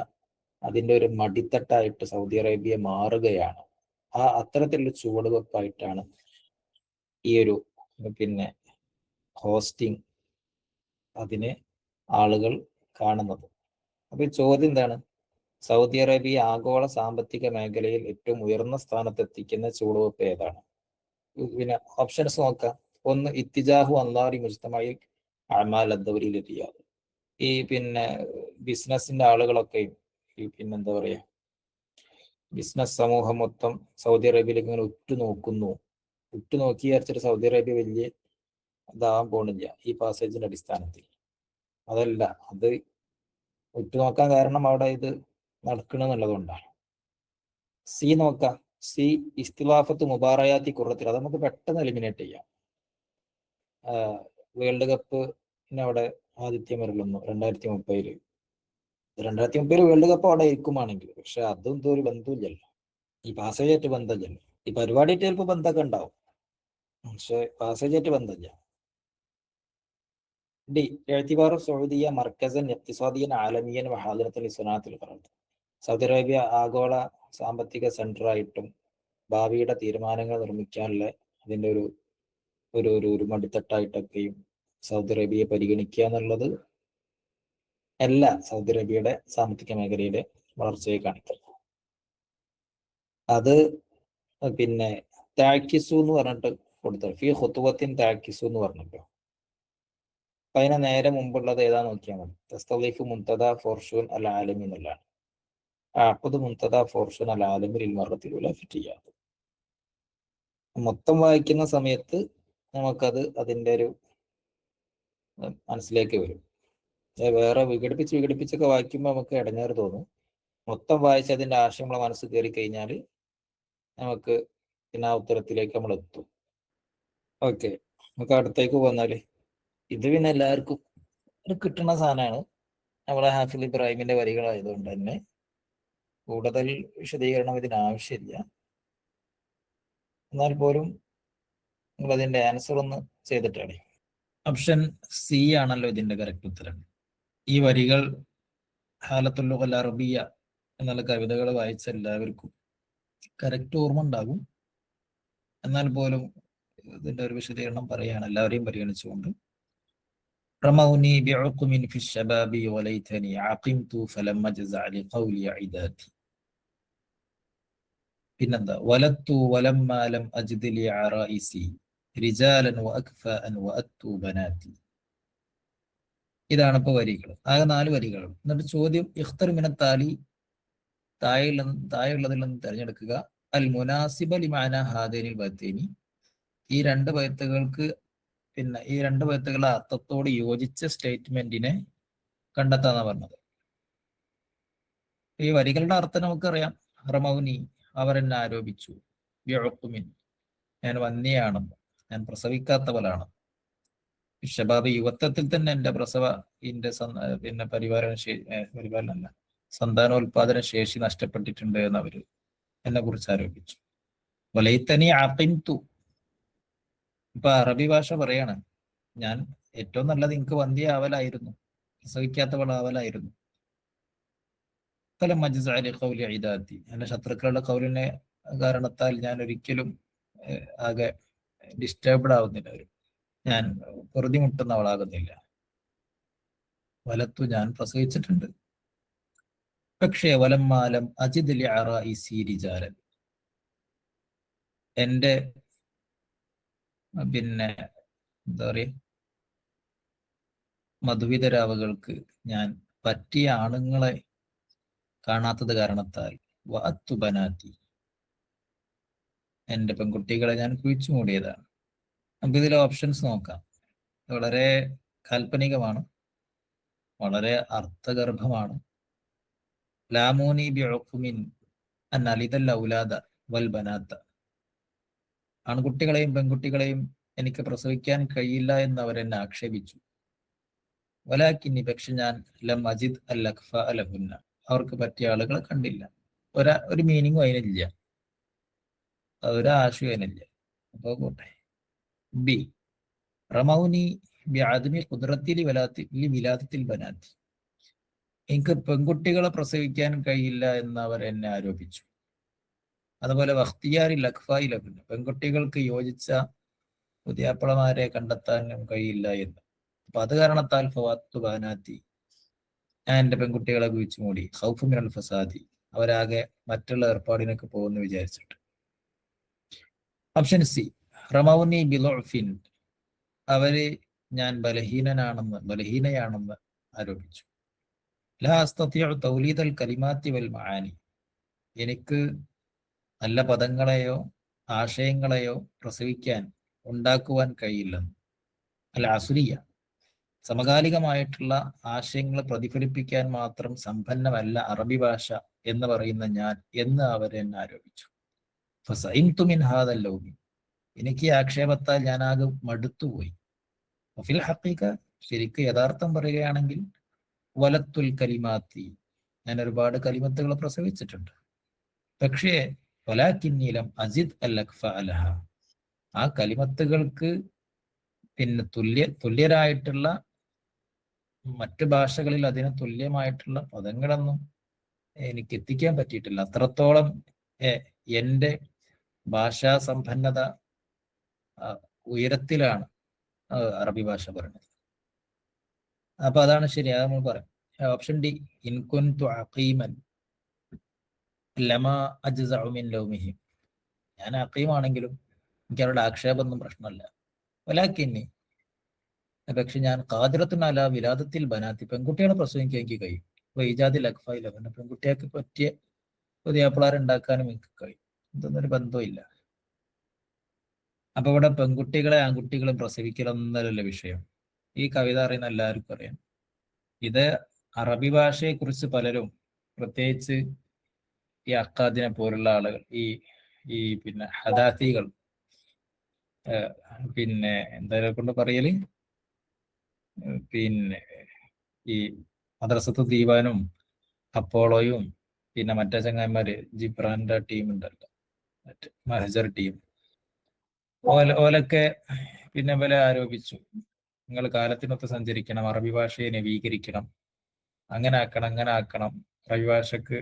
അതിൻ്റെ ഒരു മടിത്തട്ടായിട്ട് സൗദി അറേബ്യ മാറുകയാണ്. അത്തരത്തിലുള്ള ചുവടുവെപ്പായിട്ടാണ് ഈ ഒരു പിന്നെ ഹോസ്റ്റിംഗ് അതിനെ ആളുകൾ കാണുന്നത്. അപ്പൊ ഈ ചോദ്യം എന്താണ്? സൗദി അറേബ്യ ആഗോള സാമ്പത്തിക മേഖലയിൽ ഏറ്റവും ഉയർന്ന സ്ഥാനത്തെത്തിക്കുന്ന ചുവടുവെപ്പ് ഏതാണ്? പിന്നെ ഓപ്ഷൻസ് നോക്കാം. ഒന്ന്, ഇത്തിജാഹു അൻവാരി മുജ്തമഇൽ അഅമാൽ അദ്ദൗലിൽ റിയാദ്. ഈ പിന്നെ ബിസിനസിന്റെ ആളുകളൊക്കെയും ഈ പിന്നെന്താ പറയാ, ബിസിനസ് സമൂഹം മൊത്തം സൗദി അറേബ്യയിലേക്ക് ഇങ്ങനെ ഉറ്റുനോക്കി വിചാരിച്ചിട്ട് സൗദി അറേബ്യ വലിയ ഇതാവാൻ പോണില്ല ഈ പാസേജിന്റെ അടിസ്ഥാനത്തിൽ. അതല്ല, അത് ഉറ്റുനോക്കാൻ കാരണം അവിടെ ഇത് നടക്കണമെന്നുള്ളതുകൊണ്ടാണ്. സി നോക്കാം. സി, ഇസ്തിലാഫത്ത് മുബാറയാത്തി കുറത്തിൽ. അത് നമുക്ക് പെട്ടെന്ന് എലിമിനേറ്റ് ചെയ്യാം. വേൾഡ് കപ്പ് അവിടെ ആതിഥ്യം വരലുന്നു 2030. 2030 വേൾഡ് കപ്പ് അവിടെ ഇരിക്കുമാണെങ്കിൽ, പക്ഷെ അതും ഇതൊരു ബന്ധമില്ലല്ലോ, ഈ പാസേജായിട്ട് ബന്ധമില്ലല്ലോ. ഈ പരിപാടിയായിട്ട് ചിലപ്പോൾ ബന്ധമൊക്കെ ഉണ്ടാവും, പക്ഷെ പാസേജായിട്ട് ബന്ധമില്ല. ഡി, എഅ്തിബാറു സൗദിയ മർക്കസൻ ഇഖ്തിസാദിയൻ ആലമിയൻ വഹാദിനത്തുൽ ഇസ്നാത്തുൽ ഖറദ്. സൗദി അറേബ്യ ആഗോള സാമ്പത്തിക സെന്ററായിട്ടും ഭാവിയുടെ തീരുമാനങ്ങൾ നിർമ്മിക്കാനുള്ള അതിൻ്റെ ഒരു മടിത്തട്ടായിട്ടൊക്കെയും സൗദി അറേബ്യയെ പരിഗണിക്കുക എന്നുള്ളത് അല്ല സൗദി അറേബ്യയുടെ സാമ്പത്തിക മേഖലയിലെ വളർച്ചയെ കാണിക്കുന്നത്. അത് പിന്നെ താക്കിസു എന്ന് പറഞ്ഞിട്ട് കൊടുത്തത്, ഫി ഖുതുവത്തിൻ താക്കിസു എന്ന് പറഞ്ഞിട്ടോ. അപ്പൊ അതിനെ നേരെ മുമ്പുള്ളത് ഏതാ നോക്കിയാൽ മതി. തസ്തളീഫ് മുൻതദ ഫോർഷൂൻ അൽ ആലമി എന്നുള്ളതാണ്. അപ്പത് മുൻതദ ഫോർഷൂൻ അൽ ആലമി ലിൽ മറത്തിലൂല ഫിറ്റ് ചെയ്യാതെ മൊത്തം വായിക്കുന്ന സമയത്ത് നമുക്കത് അതിൻ്റെ ഒരു മനസ്സിലേക്ക് വരും. വേറെ വിഘടിപ്പിച്ചൊക്കെ വായിക്കുമ്പോൾ നമുക്ക് ഇടങ്ങേറ് തോന്നും. മൊത്തം വായിച്ച് അതിൻ്റെ ആശയം നമ്മളെ മനസ്സിൽ കയറി കഴിഞ്ഞാൽ നമുക്ക് പിന്നെ ആ ഉത്തരത്തിലേക്ക് നമ്മൾ എത്തും. ഓക്കെ, നമുക്ക് അടുത്തേക്ക് പോന്നാല് ഇത് പിന്നെ എല്ലാവർക്കും കിട്ടുന്ന സാധനമാണ്. നമ്മളെ ഹാഫിൽ ഇബ്രാഹിമിന്റെ വരികളായതുകൊണ്ട് തന്നെ കൂടുതൽ വിശദീകരണം ഇതിനാവശ്യമില്ല. എന്നാൽ പോലും നിങ്ങൾ അതിന്റെ ആൻസർ ഒന്ന് ചെയ്തിട്ടാണ്. ഓപ്ഷൻ സി ആണല്ലോ ഇതിന്റെ കറക്റ്റ് ഉത്തരം. ഈ വരികൾ ഹാലത്തുൽ ലുഗൽ അറബിയ എന്നുള്ള കവിതകൾ വായിച്ച എല്ലാവർക്കും കറക്റ്റ് ഓർമ്മ ഉണ്ടാകും. എന്നാൽ പോലും ഇതിന്റെ ഒരു വിശദീകരണം പറയുകയാണ് എല്ലാവരെയും പരിഗണിച്ചുകൊണ്ട്. رموني بعقم في الشباب وليتني عقمت فلم اجزع لقولي عداتي. പിന്നെന്താ, വലത്തു വലമ്മ ലം അജ്ദ് ലി അറായിസി റിജാലൻ വഅക്ഫാഅൻ വഅത്തു ബനാതി. ഇതാണ് ഇപ്പൊ വരികൾ, ആകെ 4 വരികൾ. എന്നിട്ട് ചോദ്യം, ഇഖ്തർ മിന താലി, താഴെയുള്ളതിൽ നിന്ന് തിരഞ്ഞെടുക്കുക അൽ മുനാസിബ ലിമാന ഹാദൈനിൽ ബൈത്തൈനി. ഈ 2 ബൈത്തുകൾക്ക് പിന്നെ ഈ 2 ബൈത്തുകളുടെ അർത്ഥത്തോട് യോജിച്ച സ്റ്റേറ്റ്മെന്റിനെ കണ്ടെത്താന്നാ പറഞ്ഞത്. ഈ വരികളുടെ അർത്ഥം നമുക്കറിയാം. റമൗനി, അവർ എന്നെ ആരോപിച്ചു. ബിഉഖ്മിൻ, ഞാൻ വന്യയാണെന്ന്, ഞാൻ പ്രസവിക്കാത്തവളാണ്. ഷബാബ് യുവത്വത്തിൽ തന്നെ എൻ്റെ പിന്നെ പരിപാലനല്ല സന്താനോൽപാദന ശേഷി നഷ്ടപ്പെട്ടിട്ടുണ്ട് എന്ന് അവര് എന്നെ കുറിച്ച് ആരോപിച്ചു. വലൈത്തനി അഖിംതു, ഇപ്പൊ അറബി ഭാഷ പറയാണ്, ഞാൻ ഏറ്റവും നല്ലത് എനിക്ക് വന്ധ്യ ആവലായിരുന്നു, പ്രസവിക്കാത്തവൾ ആവലായിരുന്നു. എന്റെ ശത്രുക്കളുടെ കൗലിനെ കാരണത്താൽ ഞാൻ ഒരിക്കലും ആകെ ഡിസ്റ്റർബ്ഡ് ആവുന്നില്ല, ഞാൻ പൊറുതിമുട്ടുന്നവളാകുന്നില്ല. വലത്തു, ഞാൻ പ്രസവിച്ചിട്ടുണ്ട്. പക്ഷേ വലമ്മാലം അജിദ് റിജാലൻ, എന്റെ പിന്നെ എന്താ പറയാ മധുവിതരാവുകൾക്ക് ഞാൻ പറ്റിയ ആണുങ്ങളെ കാണാത്തത് കാരണത്താൽ വഅത്തു ബനാത്തി, എന്റെ പെൺകുട്ടികളെ ഞാൻ കുഴിച്ചു മൂടിയതാണ്. നമുക്ക് ഇതിലെ ഓപ്ഷൻസ് നോക്കാം. വളരെ കാൽപ്പനികമാണ്, വളരെ അർത്ഥഗർഭമാണ്. ലാമൂനി ബിഉഖ്മിൻ അൻ അലിദൽ ഔലാദ വൽ ബനാത്ത, ആൺകുട്ടികളെയും പെൺകുട്ടികളെയും എനിക്ക് പ്രസവിക്കാൻ കഴിയില്ല എന്ന് അവരെന്നെ ആക്ഷേപിച്ചു. വലാക്കിന്നി, പക്ഷെ ഞാൻ ലം അജിദ് അൽ അക്ഫ അലഹുന്ന, അവർക്ക് പറ്റിയ ആളുകളെ കണ്ടില്ല. ഒരു മീനിങ്ങും അതിനില്ല, ഒരാശയം അതിനില്ല. അപ്പൊ പോട്ടെ. ബി റമൗനി ബിഅദ്മി ഖുദ്റത്തിൽ വിലാദത്തിൽ ബനാത്തി, എനിക്ക് പെൺകുട്ടികളെ പ്രസവിക്കാൻ കഴിയില്ല എന്ന് അവർ എന്നെ ആരോപിച്ചു. അതുപോലെ വഖ്തിയാരി ലഖ്ഫായി ലഹുന്ന, പെൺകുട്ടികൾക്ക് യോജിച്ച പുതിയാപ്പളമാരെ കണ്ടെത്താനും കഴിയില്ല എന്ന്. അപ്പൊ അത് കാരണത്താൽ ഫവാത്തു ബാനാത്തി, ഞാൻ എന്റെ പെൺകുട്ടികളെ കുഴിച്ചു മൂടി. ഖൗഫു മിനൽ ഫസാദി, അവരാകെ മറ്റുള്ള ഏർപ്പാടിനൊക്കെ പോകുന്നു വിചാരിച്ചിട്ട്. ഓപ്ഷൻ സി റമൗനി ബിളുഫിൻ, അവര് ഞാൻ ബലഹീനയാണെന്ന് ആരോപിച്ചു. ലാ അസ്തതിഉ തൗലീദൽ കലിമാത്തി വൽ മആനി, എനിക്ക് നല്ല പദങ്ങളെയോ ആശയങ്ങളെയോ ഉണ്ടാക്കുവാൻ കഴിയില്ലെന്ന്. അല്ല അസുരിയ, സമകാലികമായിട്ടുള്ള ആശയങ്ങൾ പ്രതിഫലിപ്പിക്കാൻ മാത്രം സമ്പന്നമല്ല അറബി ഭാഷ എന്ന് പറയുന്ന ഞാൻ എന്ന് അവരെന്നെ ആരോപിച്ചു. ഫസഇൻതു മിൻ ഹാദൽ ലൗമി, എനിക്ക് ആക്ഷേപത്താൽ ഞാനാകെ മടുത്തുപോയി. ഫിൽ ഹഖീഖ, ശരിക്ക് യഥാർത്ഥം പറയുകയാണെങ്കിൽ വലത്തുൽ കലിമാത്തി, ഞാൻ ഒരുപാട് കലിമത്തുകൾ പ്രസവിച്ചിട്ടുണ്ട്. പക്ഷേ വലാകിന്നി ലം അസിദ് അൽ അക്ഫ അലഹ, ആ കലിമത്തുകൾക്ക് പിന്നെ തുല്യരായിട്ടുള്ള മറ്റു ഭാഷകളിൽ അതിന് തുല്യമായിട്ടുള്ള പദങ്ങളൊന്നും എനിക്ക് എത്തിക്കാൻ പറ്റിയിട്ടില്ല. അത്രത്തോളം എൻ്റെ ഭാഷാ സമ്പന്നത ഉയരത്തിലാണ് അറബി ഭാഷ പറയുന്നത്. അപ്പൊ അതാണ് ശരി, അത് നമ്മൾ പറയാം. ഓപ്ഷൻ ഡി ഇൻ കുൻതു അഖീമൻ ലമാ അജ്സഉ മിൻ ലൗമിഹിം, ഞാൻ അഖീമാണെങ്കിലും എനിക്ക് അവരുടെ ആക്ഷേപമൊന്നും പ്രശ്നമല്ല. വലാകിന്നി, പക്ഷെ ഞാൻ ഖാദിറത്തുൻ അലാ വിലാദത്തിൽ ബനാത്തി, പെൺകുട്ടികളെ പ്രസവിക്കാൻ എനിക്ക് കഴിയും. വൈജാദിൽ അക്ഫായി ലഹുന്ന, പെൺകുട്ടികൾക്ക് പറ്റിയ പുതിയാപ്പിളാരുണ്ടാക്കാനും എനിക്ക് കഴിയും. ഇതൊന്നൊരു ബന്ധമില്ല. അപ്പൊ ഇവിടെ പെൺകുട്ടികളെ ആൺകുട്ടികളും പ്രസവിക്കലൊന്നല്ല വിഷയം. ഈ കവിത അറിയുന്ന എല്ലാവർക്കും അറിയാം. ഇത് അറബി ഭാഷയെ കുറിച്ച് പലരും, പ്രത്യേകിച്ച് ഈ അക്കാദിനെ പോലുള്ള ആളുകൾ, ഈ പിന്നെ ഹദാത്തികൾ, പിന്നെ എന്താ കൊണ്ട് പറയല്, പിന്നെ ഈ മദ്രസത്ത് ദീവാനും അപ്പോളോയും പിന്നെ മറ്റേ ചങ്ങായിമാര് ജിബ്രാന്റെ ടീം ഉണ്ടല്ലോ, മറ്റേ മഹജർ ടീം, ഓലൊക്കെ പിന്നെ വില ആരോപിച്ചു, നിങ്ങൾ കാലത്തിനൊത്ത് സഞ്ചരിക്കണം, അറബി ഭാഷയെ നവീകരിക്കണം, അങ്ങനെ ആക്കണം, അറബി ഭാഷക്ക്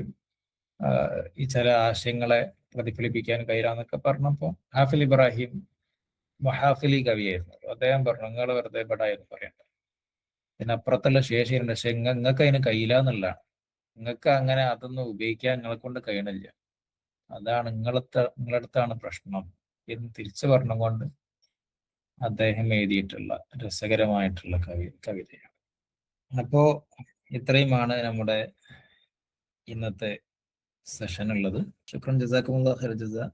ഈ ചില ആശയങ്ങളെ പ്രതിഫലിപ്പിക്കാൻ കഴിയാന്നൊക്കെ പറഞ്ഞപ്പോ ഹാഫിൽ ഇബ്രാഹിം മഹാഫിലി കവിയായിരുന്നു, അദ്ദേഹം പറഞ്ഞു നിങ്ങൾ വെറുതെ ബടായെന്ന് പറയണ്ട, ഇതിനപ്പുറത്തുള്ള ശേഷിയുണ്ട്, പക്ഷെ നിങ്ങൾക്ക് അതിന് കഴിയില്ല എന്നുള്ളതാണ്. നിങ്ങൾക്ക് അങ്ങനെ അതൊന്നും ഉപയോഗിക്കാൻ നിങ്ങളെ കൊണ്ട് കഴിയണില്ല, അതാണ് നിങ്ങളടുത്താണ് പ്രശ്നം എന്ന് തിരിച്ചു പറഞ്ഞുകൊണ്ട് അദ്ദേഹം എഴുതിയിട്ടുള്ള രസകരമായിട്ടുള്ള കവിതയാണ്. അപ്പോ ഇത്രയുമാണ് നമ്മുടെ ഇന്നത്തെ സെഷൻ ഉള്ളത്. ശുക്രൻ, ജസാക്കുമുല്ലാഹു ഖൈറ ജസാ,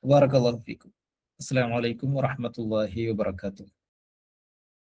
ബറകല്ലാഹു ഫീക്കും. അസ്സലാമു അലൈക്കും വറഹ്മത്തുള്ളാഹി വബറകാതുഹു.